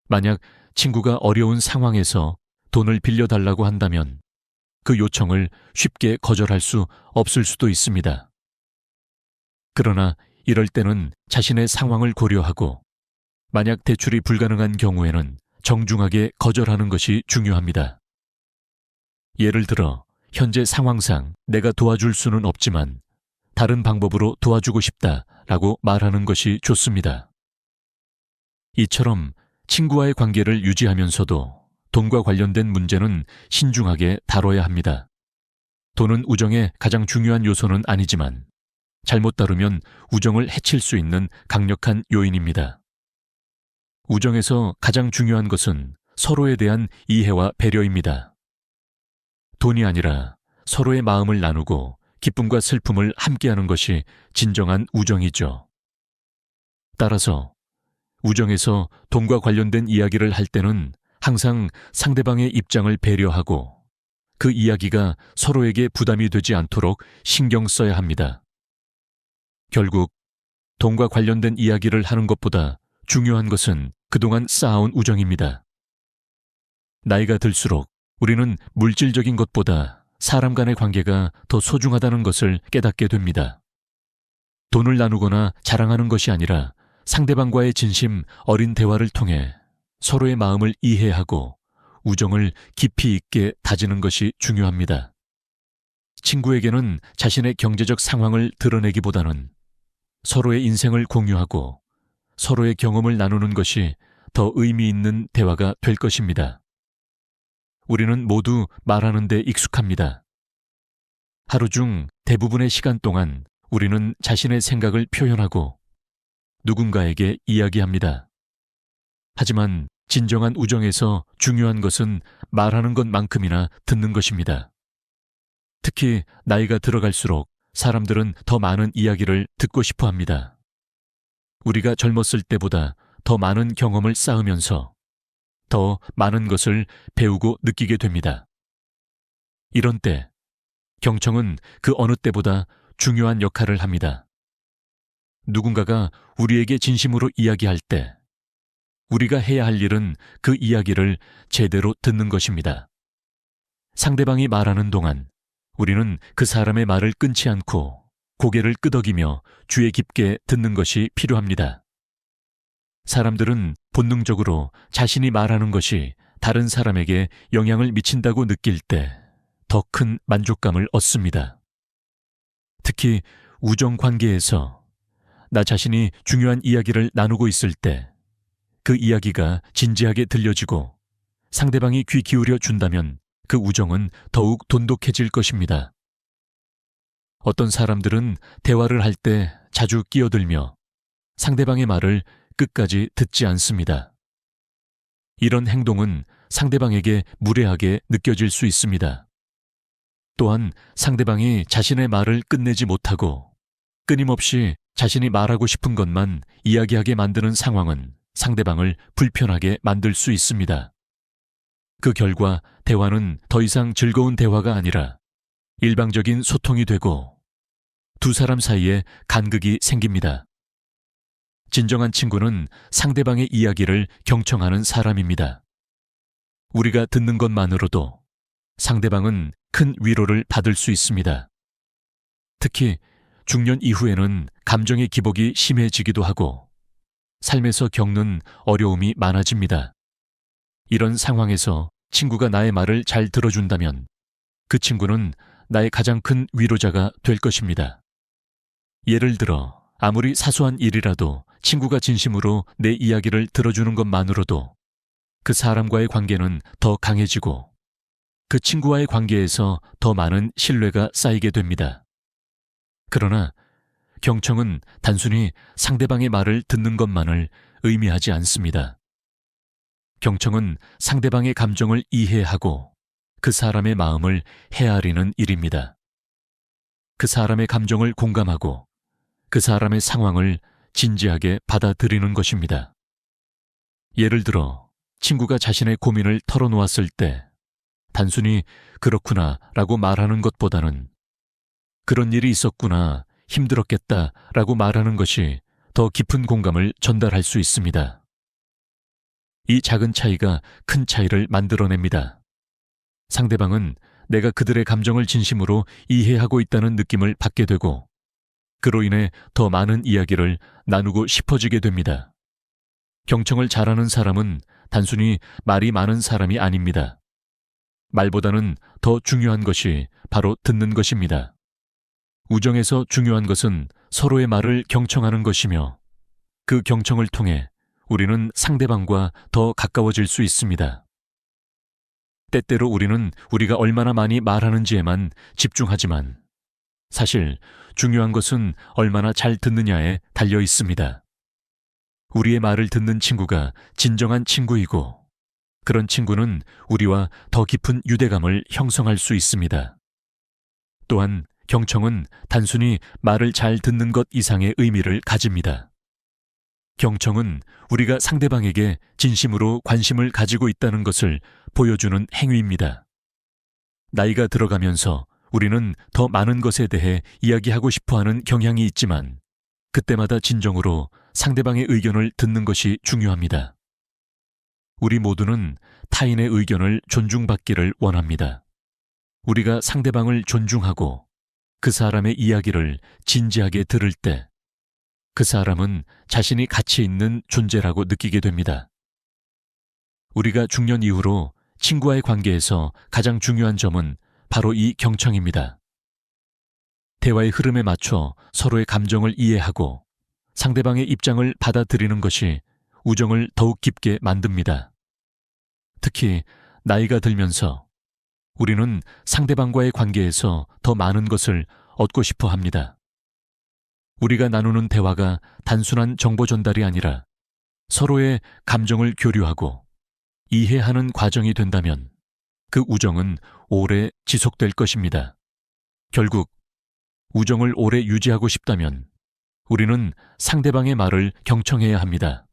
만약 친구가 어려운 상황에서 돈을 빌려달라고 한다면 그 요청을 쉽게 거절할 수 없을 수도 있습니다. 그러나 이럴 때는 자신의 상황을 고려하고 만약 대출이 불가능한 경우에는 정중하게 거절하는 것이 중요합니다. 예를 들어 현재 상황상 내가 도와줄 수는 없지만 다른 방법으로 도와주고 싶다라고 말하는 것이 좋습니다. 이처럼 친구와의 관계를 유지하면서도 돈과 관련된 문제는 신중하게 다뤄야 합니다. 돈은 우정의 가장 중요한 요소는 아니지만 잘못 다루면 우정을 해칠 수 있는 강력한 요인입니다. 우정에서 가장 중요한 것은 서로에 대한 이해와 배려입니다. 돈이 아니라 서로의 마음을 나누고 기쁨과 슬픔을 함께하는 것이 진정한 우정이죠. 따라서 우정에서 돈과 관련된 이야기를 할 때는 항상 상대방의 입장을 배려하고 그 이야기가 서로에게 부담이 되지 않도록 신경 써야 합니다. 결국 돈과 관련된 이야기를 하는 것보다 중요한 것은 그동안 쌓아온 우정입니다. 나이가 들수록 우리는 물질적인 것보다 사람 간의 관계가 더 소중하다는 것을 깨닫게 됩니다. 돈을 나누거나 자랑하는 것이 아니라 상대방과의 진심 어린 대화를 통해 서로의 마음을 이해하고 우정을 깊이 있게 다지는 것이 중요합니다. 친구에게는 자신의 경제적 상황을 드러내기보다는 서로의 인생을 공유하고 서로의 경험을 나누는 것이 더 의미 있는 대화가 될 것입니다. 우리는 모두 말하는 데 익숙합니다. 하루 중 대부분의 시간 동안 우리는 자신의 생각을 표현하고 누군가에게 이야기합니다. 하지만 진정한 우정에서 중요한 것은 말하는 것만큼이나 듣는 것입니다. 특히 나이가 들어갈수록 사람들은 더 많은 이야기를 듣고 싶어 합니다. 우리가 젊었을 때보다 더 많은 경험을 쌓으면서 더 많은 것을 배우고 느끼게 됩니다. 이런 때 경청은 그 어느 때보다 중요한 역할을 합니다. 누군가가 우리에게 진심으로 이야기할 때 우리가 해야 할 일은 그 이야기를 제대로 듣는 것입니다. 상대방이 말하는 동안 우리는 그 사람의 말을 끊지 않고 고개를 끄덕이며 주의 깊게 듣는 것이 필요합니다. 사람들은 본능적으로 자신이 말하는 것이 다른 사람에게 영향을 미친다고 느낄 때 더 큰 만족감을 얻습니다. 특히 우정 관계에서 나 자신이 중요한 이야기를 나누고 있을 때 그 이야기가 진지하게 들려지고 상대방이 귀 기울여 준다면 그 우정은 더욱 돈독해질 것입니다. 어떤 사람들은 대화를 할 때 자주 끼어들며 상대방의 말을 끝까지 듣지 않습니다. 이런 행동은 상대방에게 무례하게 느껴질 수 있습니다. 또한 상대방이 자신의 말을 끝내지 못하고 끊임없이 자신이 말하고 싶은 것만 이야기하게 만드는 상황은 상대방을 불편하게 만들 수 있습니다. 그 결과 대화는 더 이상 즐거운 대화가 아니라 일방적인 소통이 되고 두 사람 사이에 간극이 생깁니다. 진정한 친구는 상대방의 이야기를 경청하는 사람입니다. 우리가 듣는 것만으로도 상대방은 큰 위로를 받을 수 있습니다. 특히 중년 이후에는 감정의 기복이 심해지기도 하고 삶에서 겪는 어려움이 많아집니다. 이런 상황에서 친구가 나의 말을 잘 들어준다면 그 친구는 나의 가장 큰 위로자가 될 것입니다. 예를 들어 아무리 사소한 일이라도 친구가 진심으로 내 이야기를 들어주는 것만으로도 그 사람과의 관계는 더 강해지고 그 친구와의 관계에서 더 많은 신뢰가 쌓이게 됩니다. 그러나 경청은 단순히 상대방의 말을 듣는 것만을 의미하지 않습니다. 경청은 상대방의 감정을 이해하고 그 사람의 마음을 헤아리는 일입니다. 그 사람의 감정을 공감하고 그 사람의 상황을 진지하게 받아들이는 것입니다. 예를 들어 친구가 자신의 고민을 털어놓았을 때 단순히 그렇구나 라고 말하는 것보다는 그런 일이 있었구나, 힘들었겠다 라고 말하는 것이 더 깊은 공감을 전달할 수 있습니다. 이 작은 차이가 큰 차이를 만들어냅니다. 상대방은 내가 그들의 감정을 진심으로 이해하고 있다는 느낌을 받게 되고 그로 인해 더 많은 이야기를 나누고 싶어지게 됩니다. 경청을 잘하는 사람은 단순히 말이 많은 사람이 아닙니다. 말보다는 더 중요한 것이 바로 듣는 것입니다. 우정에서 중요한 것은 서로의 말을 경청하는 것이며 그 경청을 통해 우리는 상대방과 더 가까워질 수 있습니다. 때때로 우리는 우리가 얼마나 많이 말하는지에만 집중하지만 사실 중요한 것은 얼마나 잘 듣느냐에 달려 있습니다. 우리의 말을 듣는 친구가 진정한 친구이고 그런 친구는 우리와 더 깊은 유대감을 형성할 수 있습니다. 또한 경청은 단순히 말을 잘 듣는 것 이상의 의미를 가집니다. 경청은 우리가 상대방에게 진심으로 관심을 가지고 있다는 것을 보여주는 행위입니다. 나이가 들어가면서 우리는 더 많은 것에 대해 이야기하고 싶어하는 경향이 있지만 그때마다 진정으로 상대방의 의견을 듣는 것이 중요합니다. 우리 모두는 타인의 의견을 존중받기를 원합니다. 우리가 상대방을 존중하고 그 사람의 이야기를 진지하게 들을 때 그 사람은 자신이 가치 있는 존재라고 느끼게 됩니다. 우리가 중년 이후로 친구와의 관계에서 가장 중요한 점은 바로 이 경청입니다. 대화의 흐름에 맞춰 서로의 감정을 이해하고 상대방의 입장을 받아들이는 것이 우정을 더욱 깊게 만듭니다. 특히 나이가 들면서 우리는 상대방과의 관계에서 더 많은 것을 얻고 싶어 합니다. 우리가 나누는 대화가 단순한 정보 전달이 아니라 서로의 감정을 교류하고 이해하는 과정이 된다면 그 우정은 오래 지속될 것입니다. 결국 우정을 오래 유지하고 싶다면 우리는 상대방의 말을 경청해야 합니다.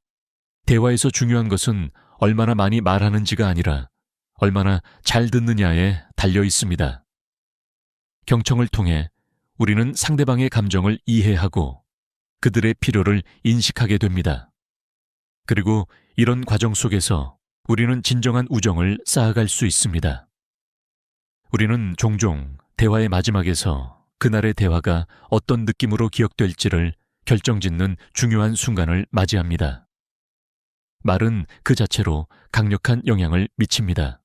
대화에서 중요한 것은 얼마나 많이 말하는지가 아니라 얼마나 잘 듣느냐에 달려 있습니다. 경청을 통해 우리는 상대방의 감정을 이해하고 그들의 필요를 인식하게 됩니다. 그리고 이런 과정 속에서 우리는 진정한 우정을 쌓아갈 수 있습니다. 우리는 종종 대화의 마지막에서 그날의 대화가 어떤 느낌으로 기억될지를 결정짓는 중요한 순간을 맞이합니다. 말은 그 자체로 강력한 영향을 미칩니다.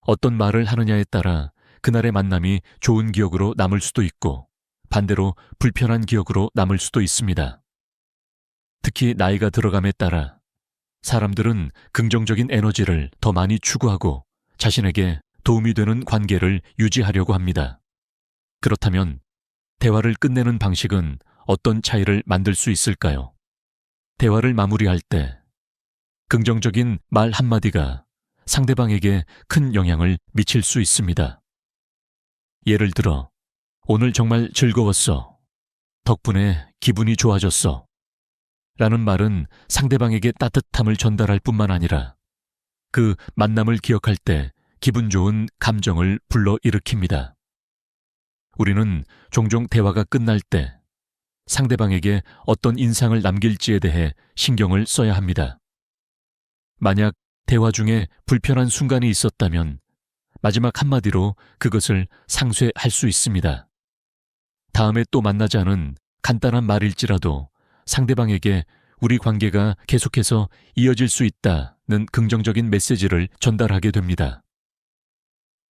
어떤 말을 하느냐에 따라 그날의 만남이 좋은 기억으로 남을 수도 있고 반대로 불편한 기억으로 남을 수도 있습니다. 특히 나이가 들어감에 따라 사람들은 긍정적인 에너지를 더 많이 추구하고 자신에게 도움이 되는 관계를 유지하려고 합니다. 그렇다면 대화를 끝내는 방식은 어떤 차이를 만들 수 있을까요? 대화를 마무리할 때 긍정적인 말 한마디가 상대방에게 큰 영향을 미칠 수 있습니다. 예를 들어, 오늘 정말 즐거웠어. 덕분에 기분이 좋아졌어. 라는 말은 상대방에게 따뜻함을 전달할 뿐만 아니라 그 만남을 기억할 때 기분 좋은 감정을 불러일으킵니다. 우리는 종종 대화가 끝날 때 상대방에게 어떤 인상을 남길지에 대해 신경을 써야 합니다. 만약 대화 중에 불편한 순간이 있었다면 마지막 한마디로 그것을 상쇄할 수 있습니다. 다음에 또 만나자는 간단한 말일지라도 상대방에게 우리 관계가 계속해서 이어질 수 있다는 긍정적인 메시지를 전달하게 됩니다.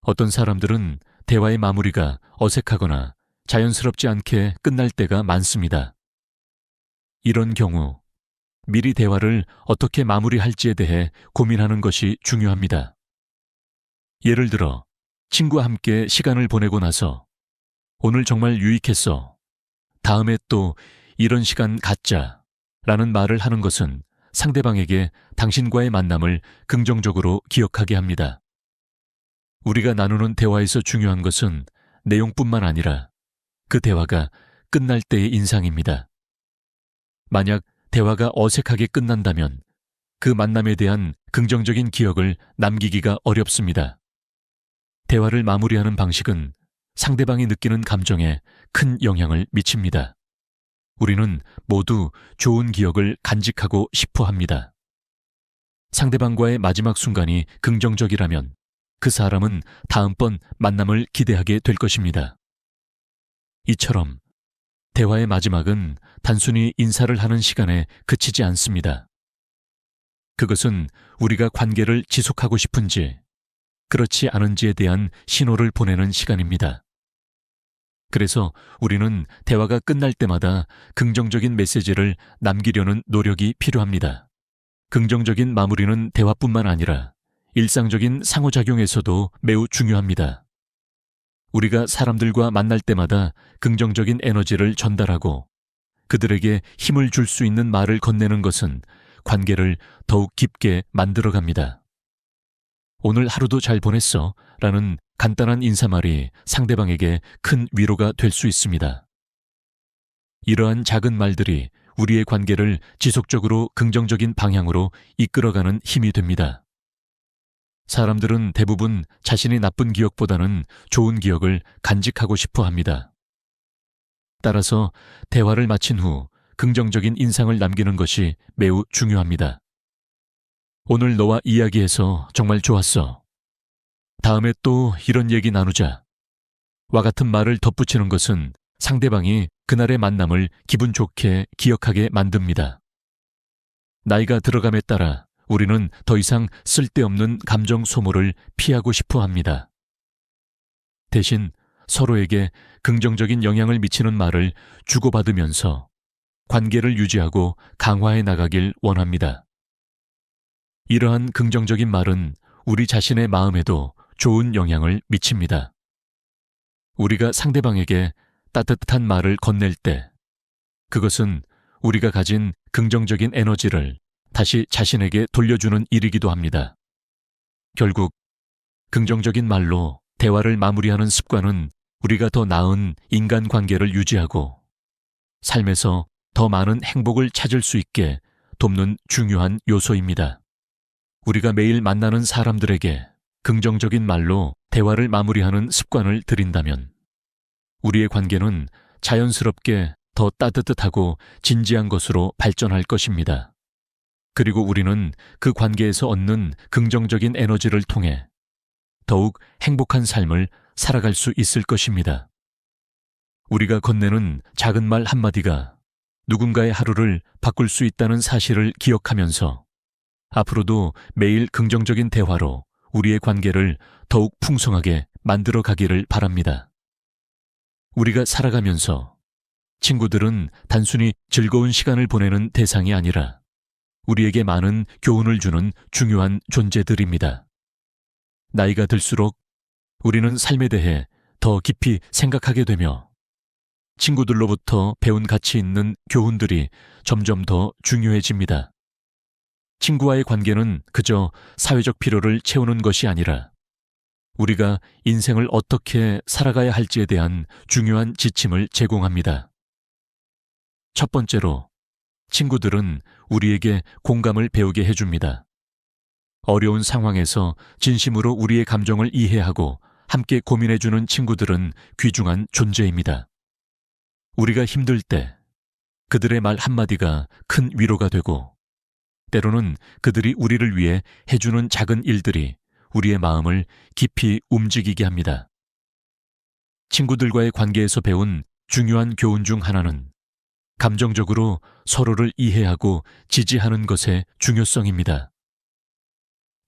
어떤 사람들은 대화의 마무리가 어색하거나 자연스럽지 않게 끝날 때가 많습니다. 이런 경우 미리 대화를 어떻게 마무리할지에 대해 고민하는 것이 중요합니다. 예를 들어 친구와 함께 시간을 보내고 나서 오늘 정말 유익했어. 다음에 또 이런 시간 갖자 라는 말을 하는 것은 상대방에게 당신과의 만남을 긍정적으로 기억하게 합니다. 우리가 나누는 대화에서 중요한 것은 내용뿐만 아니라 그 대화가 끝날 때의 인상입니다. 만약 대화가 어색하게 끝난다면 그 만남에 대한 긍정적인 기억을 남기기가 어렵습니다. 대화를 마무리하는 방식은 상대방이 느끼는 감정에 큰 영향을 미칩니다. 우리는 모두 좋은 기억을 간직하고 싶어 합니다. 상대방과의 마지막 순간이 긍정적이라면 그 사람은 다음번 만남을 기대하게 될 것입니다. 이처럼 대화의 마지막은 단순히 인사를 하는 시간에 그치지 않습니다. 그것은 우리가 관계를 지속하고 싶은지, 그렇지 않은지에 대한 신호를 보내는 시간입니다. 그래서 우리는 대화가 끝날 때마다 긍정적인 메시지를 남기려는 노력이 필요합니다. 긍정적인 마무리는 대화뿐만 아니라 일상적인 상호작용에서도 매우 중요합니다. 우리가 사람들과 만날 때마다 긍정적인 에너지를 전달하고 그들에게 힘을 줄 수 있는 말을 건네는 것은 관계를 더욱 깊게 만들어갑니다. 오늘 하루도 잘 보냈어 라는 간단한 인사말이 상대방에게 큰 위로가 될 수 있습니다. 이러한 작은 말들이 우리의 관계를 지속적으로 긍정적인 방향으로 이끌어가는 힘이 됩니다. 사람들은 대부분 자신이 나쁜 기억보다는 좋은 기억을 간직하고 싶어 합니다. 따라서 대화를 마친 후 긍정적인 인상을 남기는 것이 매우 중요합니다. 오늘 너와 이야기해서 정말 좋았어. 다음에 또 이런 얘기 나누자. 와 같은 말을 덧붙이는 것은 상대방이 그날의 만남을 기분 좋게 기억하게 만듭니다. 나이가 들어감에 따라 우리는 더 이상 쓸데없는 감정 소모를 피하고 싶어 합니다. 대신 서로에게 긍정적인 영향을 미치는 말을 주고받으면서 관계를 유지하고 강화해 나가길 원합니다. 이러한 긍정적인 말은 우리 자신의 마음에도 좋은 영향을 미칩니다. 우리가 상대방에게 따뜻한 말을 건넬 때 그것은 우리가 가진 긍정적인 에너지를 다시 자신에게 돌려주는 일이기도 합니다. 결국 긍정적인 말로 대화를 마무리하는 습관은 우리가 더 나은 인간관계를 유지하고 삶에서 더 많은 행복을 찾을 수 있게 돕는 중요한 요소입니다. 우리가 매일 만나는 사람들에게 긍정적인 말로 대화를 마무리하는 습관을 들인다면 우리의 관계는 자연스럽게 더 따뜻하고 진지한 것으로 발전할 것입니다. 그리고 우리는 그 관계에서 얻는 긍정적인 에너지를 통해 더욱 행복한 삶을 살아갈 수 있을 것입니다. 우리가 건네는 작은 말 한마디가 누군가의 하루를 바꿀 수 있다는 사실을 기억하면서 앞으로도 매일 긍정적인 대화로 우리의 관계를 더욱 풍성하게 만들어 가기를 바랍니다. 우리가 살아가면서 친구들은 단순히 즐거운 시간을 보내는 대상이 아니라 우리에게 많은 교훈을 주는 중요한 존재들입니다. 나이가 들수록 우리는 삶에 대해 더 깊이 생각하게 되며 친구들로부터 배운 가치 있는 교훈들이 점점 더 중요해집니다. 친구와의 관계는 그저 사회적 필요를 채우는 것이 아니라 우리가 인생을 어떻게 살아가야 할지에 대한 중요한 지침을 제공합니다. 첫 번째로, 친구들은 우리에게 공감을 배우게 해줍니다. 어려운 상황에서 진심으로 우리의 감정을 이해하고 함께 고민해주는 친구들은 귀중한 존재입니다. 우리가 힘들 때 그들의 말 한마디가 큰 위로가 되고 때로는 그들이 우리를 위해 해주는 작은 일들이 우리의 마음을 깊이 움직이게 합니다. 친구들과의 관계에서 배운 중요한 교훈 중 하나는 감정적으로 서로를 이해하고 지지하는 것의 중요성입니다.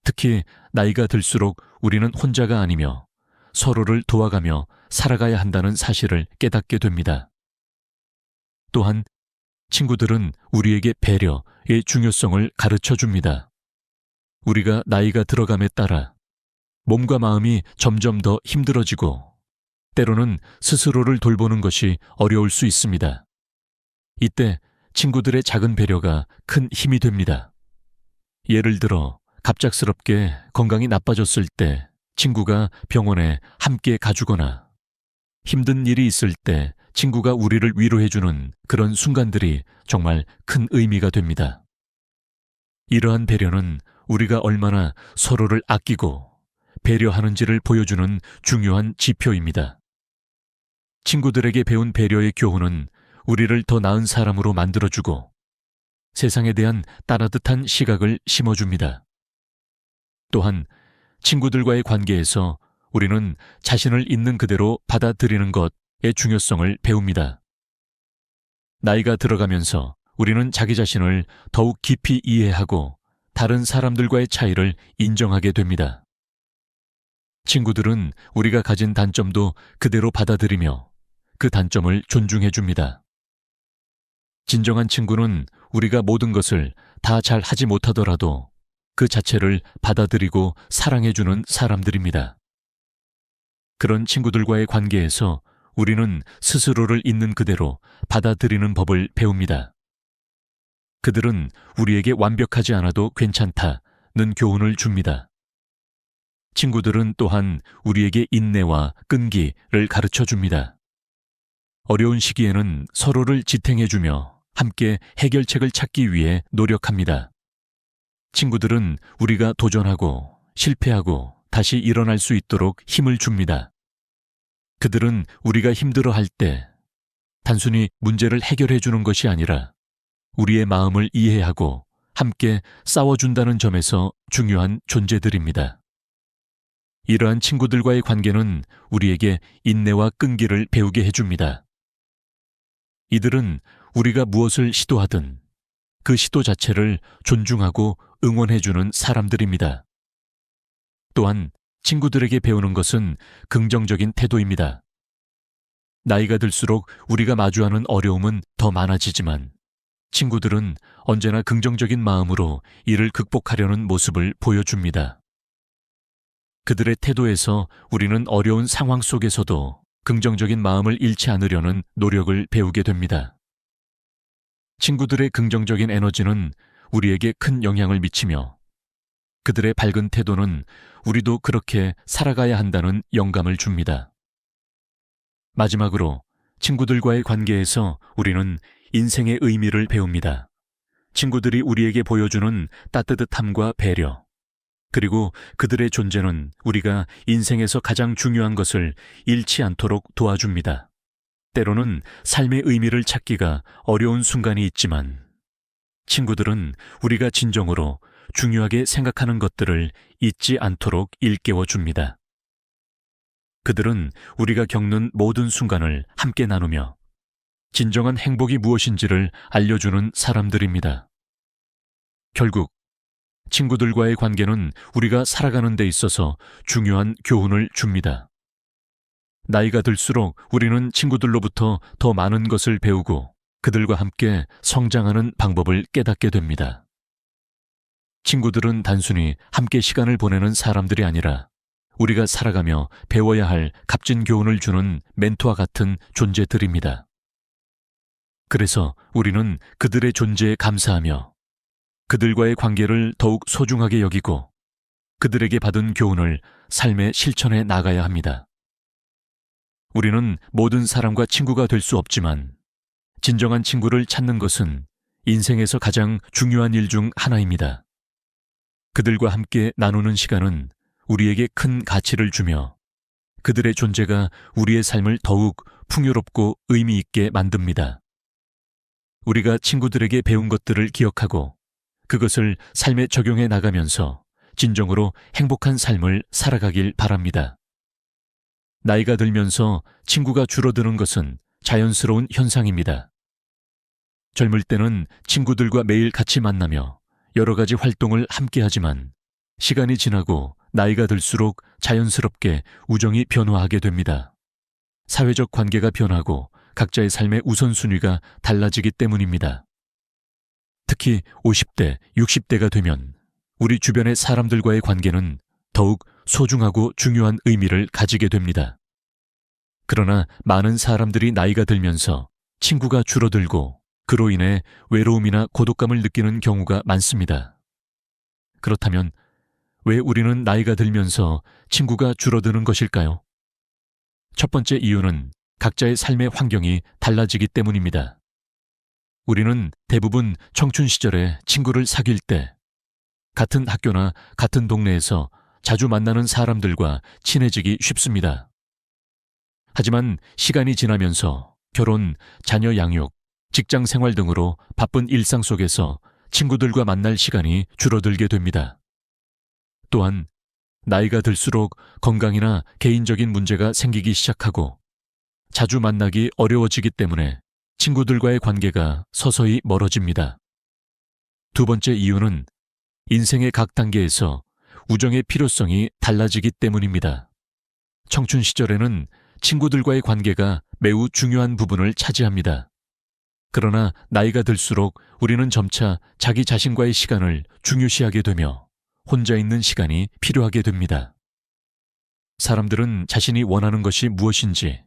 특히 나이가 들수록 우리는 혼자가 아니며 서로를 도와가며 살아가야 한다는 사실을 깨닫게 됩니다. 또한 친구들은 우리에게 배려의 중요성을 가르쳐 줍니다. 우리가 나이가 들어감에 따라 몸과 마음이 점점 더 힘들어지고 때로는 스스로를 돌보는 것이 어려울 수 있습니다. 이때 친구들의 작은 배려가 큰 힘이 됩니다. 예를 들어 갑작스럽게 건강이 나빠졌을 때 친구가 병원에 함께 가주거나 힘든 일이 있을 때 친구가 우리를 위로해주는 그런 순간들이 정말 큰 의미가 됩니다. 이러한 배려는 우리가 얼마나 서로를 아끼고 배려하는지를 보여주는 중요한 지표입니다. 친구들에게 배운 배려의 교훈은 우리를 더 나은 사람으로 만들어주고 세상에 대한 따뜻한 시각을 심어줍니다. 또한 친구들과의 관계에서 우리는 자신을 있는 그대로 받아들이는 것의 중요성을 배웁니다. 나이가 들어가면서 우리는 자기 자신을 더욱 깊이 이해하고 다른 사람들과의 차이를 인정하게 됩니다. 친구들은 우리가 가진 단점도 그대로 받아들이며 그 단점을 존중해 줍니다. 진정한 친구는 우리가 모든 것을 다 잘 하지 못하더라도 그 자체를 받아들이고 사랑해주는 사람들입니다. 그런 친구들과의 관계에서 우리는 스스로를 있는 그대로 받아들이는 법을 배웁니다. 그들은 우리에게 완벽하지 않아도 괜찮다는 교훈을 줍니다. 친구들은 또한 우리에게 인내와 끈기를 가르쳐 줍니다. 어려운 시기에는 서로를 지탱해주며 함께 해결책을 찾기 위해 노력합니다. 친구들은 우리가 도전하고 실패하고 다시 일어날 수 있도록 힘을 줍니다. 그들은 우리가 힘들어할 때 단순히 문제를 해결해 주는 것이 아니라 우리의 마음을 이해하고 함께 싸워준다는 점에서 중요한 존재들입니다. 이러한 친구들과의 관계는 우리에게 인내와 끈기를 배우게 해줍니다. 이들은 우리가 무엇을 시도하든 그 시도 자체를 존중하고 응원해주는 사람들입니다. 또한 친구들에게 배우는 것은 긍정적인 태도입니다. 나이가 들수록 우리가 마주하는 어려움은 더 많아지지만 친구들은 언제나 긍정적인 마음으로 이를 극복하려는 모습을 보여줍니다. 그들의 태도에서 우리는 어려운 상황 속에서도 긍정적인 마음을 잃지 않으려는 노력을 배우게 됩니다. 친구들의 긍정적인 에너지는 우리에게 큰 영향을 미치며 그들의 밝은 태도는 우리도 그렇게 살아가야 한다는 영감을 줍니다. 마지막으로 친구들과의 관계에서 우리는 인생의 의미를 배웁니다. 친구들이 우리에게 보여주는 따뜻함과 배려, 그리고 그들의 존재는 우리가 인생에서 가장 중요한 것을 잃지 않도록 도와줍니다. 때로는 삶의 의미를 찾기가 어려운 순간이 있지만 친구들은 우리가 진정으로 중요하게 생각하는 것들을 잊지 않도록 일깨워 줍니다. 그들은 우리가 겪는 모든 순간을 함께 나누며 진정한 행복이 무엇인지를 알려주는 사람들입니다. 결국 친구들과의 관계는 우리가 살아가는 데 있어서 중요한 교훈을 줍니다. 나이가 들수록 우리는 친구들로부터 더 많은 것을 배우고 그들과 함께 성장하는 방법을 깨닫게 됩니다. 친구들은 단순히 함께 시간을 보내는 사람들이 아니라 우리가 살아가며 배워야 할 값진 교훈을 주는 멘토와 같은 존재들입니다. 그래서 우리는 그들의 존재에 감사하며 그들과의 관계를 더욱 소중하게 여기고 그들에게 받은 교훈을 삶에 실천해 나가야 합니다. 우리는 모든 사람과 친구가 될 수 없지만 진정한 친구를 찾는 것은 인생에서 가장 중요한 일 중 하나입니다. 그들과 함께 나누는 시간은 우리에게 큰 가치를 주며 그들의 존재가 우리의 삶을 더욱 풍요롭고 의미 있게 만듭니다. 우리가 친구들에게 배운 것들을 기억하고 그것을 삶에 적용해 나가면서 진정으로 행복한 삶을 살아가길 바랍니다. 나이가 들면서 친구가 줄어드는 것은 자연스러운 현상입니다. 젊을 때는 친구들과 매일 같이 만나며 여러 가지 활동을 함께 하지만 시간이 지나고 나이가 들수록 자연스럽게 우정이 변화하게 됩니다. 사회적 관계가 변하고 각자의 삶의 우선순위가 달라지기 때문입니다. 특히 50대, 60대가 되면 우리 주변의 사람들과의 관계는 더욱 소중하고 중요한 의미를 가지게 됩니다. 그러나 많은 사람들이 나이가 들면서 친구가 줄어들고 그로 인해 외로움이나 고독감을 느끼는 경우가 많습니다. 그렇다면 왜 우리는 나이가 들면서 친구가 줄어드는 것일까요? 첫 번째 이유는 각자의 삶의 환경이 달라지기 때문입니다. 우리는 대부분 청춘 시절에 친구를 사귈 때 같은 학교나 같은 동네에서 자주 만나는 사람들과 친해지기 쉽습니다. 하지만 시간이 지나면서 결혼, 자녀 양육, 직장 생활 등으로 바쁜 일상 속에서 친구들과 만날 시간이 줄어들게 됩니다. 또한 나이가 들수록 건강이나 개인적인 문제가 생기기 시작하고 자주 만나기 어려워지기 때문에 친구들과의 관계가 서서히 멀어집니다. 두 번째 이유는 인생의 각 단계에서 우정의 필요성이 달라지기 때문입니다. 청춘 시절에는 친구들과의 관계가 매우 중요한 부분을 차지합니다. 그러나 나이가 들수록 우리는 점차 자기 자신과의 시간을 중요시하게 되며 혼자 있는 시간이 필요하게 됩니다. 사람들은 자신이 원하는 것이 무엇인지,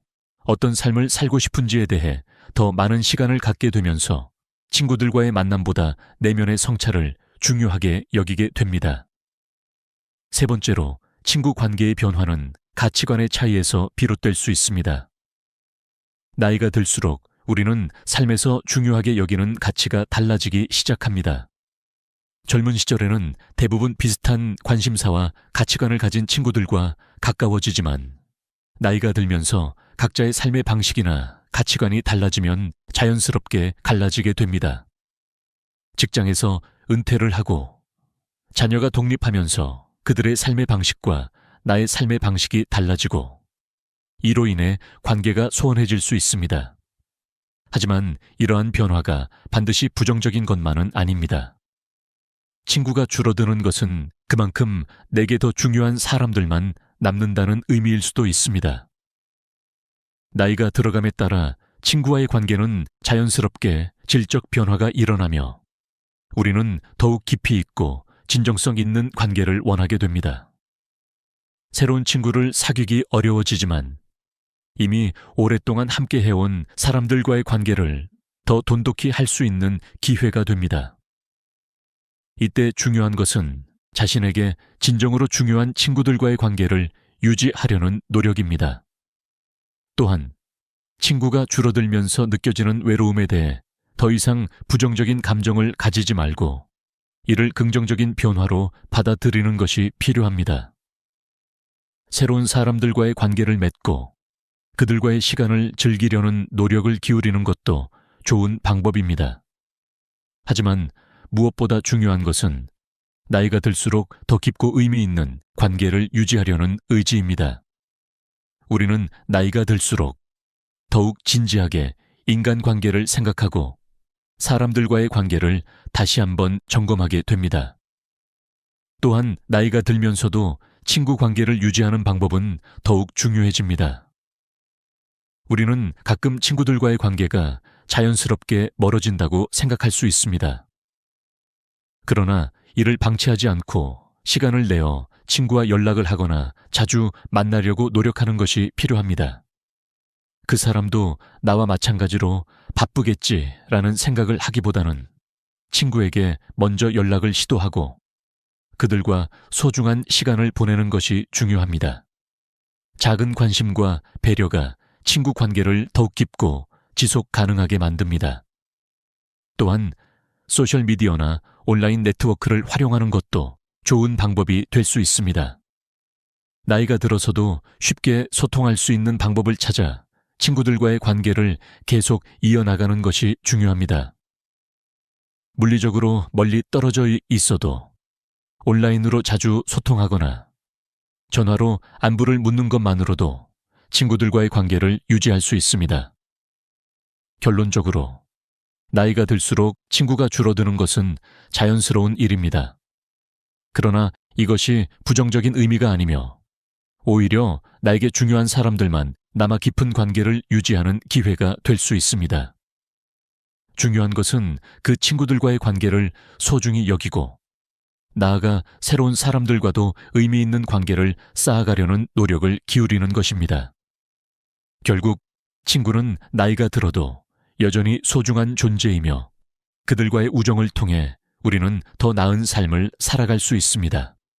어떤 삶을 살고 싶은지에 대해 더 많은 시간을 갖게 되면서 친구들과의 만남보다 내면의 성찰을 중요하게 여기게 됩니다. 세 번째로, 친구 관계의 변화는 가치관의 차이에서 비롯될 수 있습니다. 나이가 들수록 우리는 삶에서 중요하게 여기는 가치가 달라지기 시작합니다. 젊은 시절에는 대부분 비슷한 관심사와 가치관을 가진 친구들과 가까워지지만 나이가 들면서 각자의 삶의 방식이나 가치관이 달라지면 자연스럽게 갈라지게 됩니다. 직장에서 은퇴를 하고 자녀가 독립하면서 그들의 삶의 방식과 나의 삶의 방식이 달라지고 이로 인해 관계가 소원해질 수 있습니다. 하지만 이러한 변화가 반드시 부정적인 것만은 아닙니다. 친구가 줄어드는 것은 그만큼 내게 더 중요한 사람들만 남는다는 의미일 수도 있습니다. 나이가 들어감에 따라 친구와의 관계는 자연스럽게 질적 변화가 일어나며 우리는 더욱 깊이 있고 진정성 있는 관계를 원하게 됩니다. 새로운 친구를 사귀기 어려워지지만 이미 오랫동안 함께 해온 사람들과의 관계를 더 돈독히 할 수 있는 기회가 됩니다. 이때 중요한 것은 자신에게 진정으로 중요한 친구들과의 관계를 유지하려는 노력입니다. 또한 친구가 줄어들면서 느껴지는 외로움에 대해 더 이상 부정적인 감정을 가지지 말고 이를 긍정적인 변화로 받아들이는 것이 필요합니다. 새로운 사람들과의 관계를 맺고 그들과의 시간을 즐기려는 노력을 기울이는 것도 좋은 방법입니다. 하지만 무엇보다 중요한 것은 나이가 들수록 더 깊고 의미 있는 관계를 유지하려는 의지입니다. 우리는 나이가 들수록 더욱 진지하게 인간관계를 생각하고 사람들과의 관계를 다시 한번 점검하게 됩니다. 또한 나이가 들면서도 친구 관계를 유지하는 방법은 더욱 중요해집니다. 우리는 가끔 친구들과의 관계가 자연스럽게 멀어진다고 생각할 수 있습니다. 그러나 이를 방치하지 않고 시간을 내어 친구와 연락을 하거나 자주 만나려고 노력하는 것이 필요합니다. 그 사람도 나와 마찬가지로 바쁘겠지라는 생각을 하기보다는 친구에게 먼저 연락을 시도하고 그들과 소중한 시간을 보내는 것이 중요합니다. 작은 관심과 배려가 친구 관계를 더욱 깊고 지속 가능하게 만듭니다. 또한 소셜미디어나 온라인 네트워크를 활용하는 것도 좋은 방법이 될 수 있습니다. 나이가 들어서도 쉽게 소통할 수 있는 방법을 찾아 친구들과의 관계를 계속 이어나가는 것이 중요합니다. 물리적으로 멀리 떨어져 있어도 온라인으로 자주 소통하거나 전화로 안부를 묻는 것만으로도 친구들과의 관계를 유지할 수 있습니다. 결론적으로 나이가 들수록 친구가 줄어드는 것은 자연스러운 일입니다. 그러나 이것이 부정적인 의미가 아니며 오히려 나에게 중요한 사람들만 남아 깊은 관계를 유지하는 기회가 될 수 있습니다. 중요한 것은 그 친구들과의 관계를 소중히 여기고 나아가 새로운 사람들과도 의미 있는 관계를 쌓아가려는 노력을 기울이는 것입니다. 결국 친구는 나이가 들어도 여전히 소중한 존재이며 그들과의 우정을 통해 우리는 더 나은 삶을 살아갈 수 있습니다.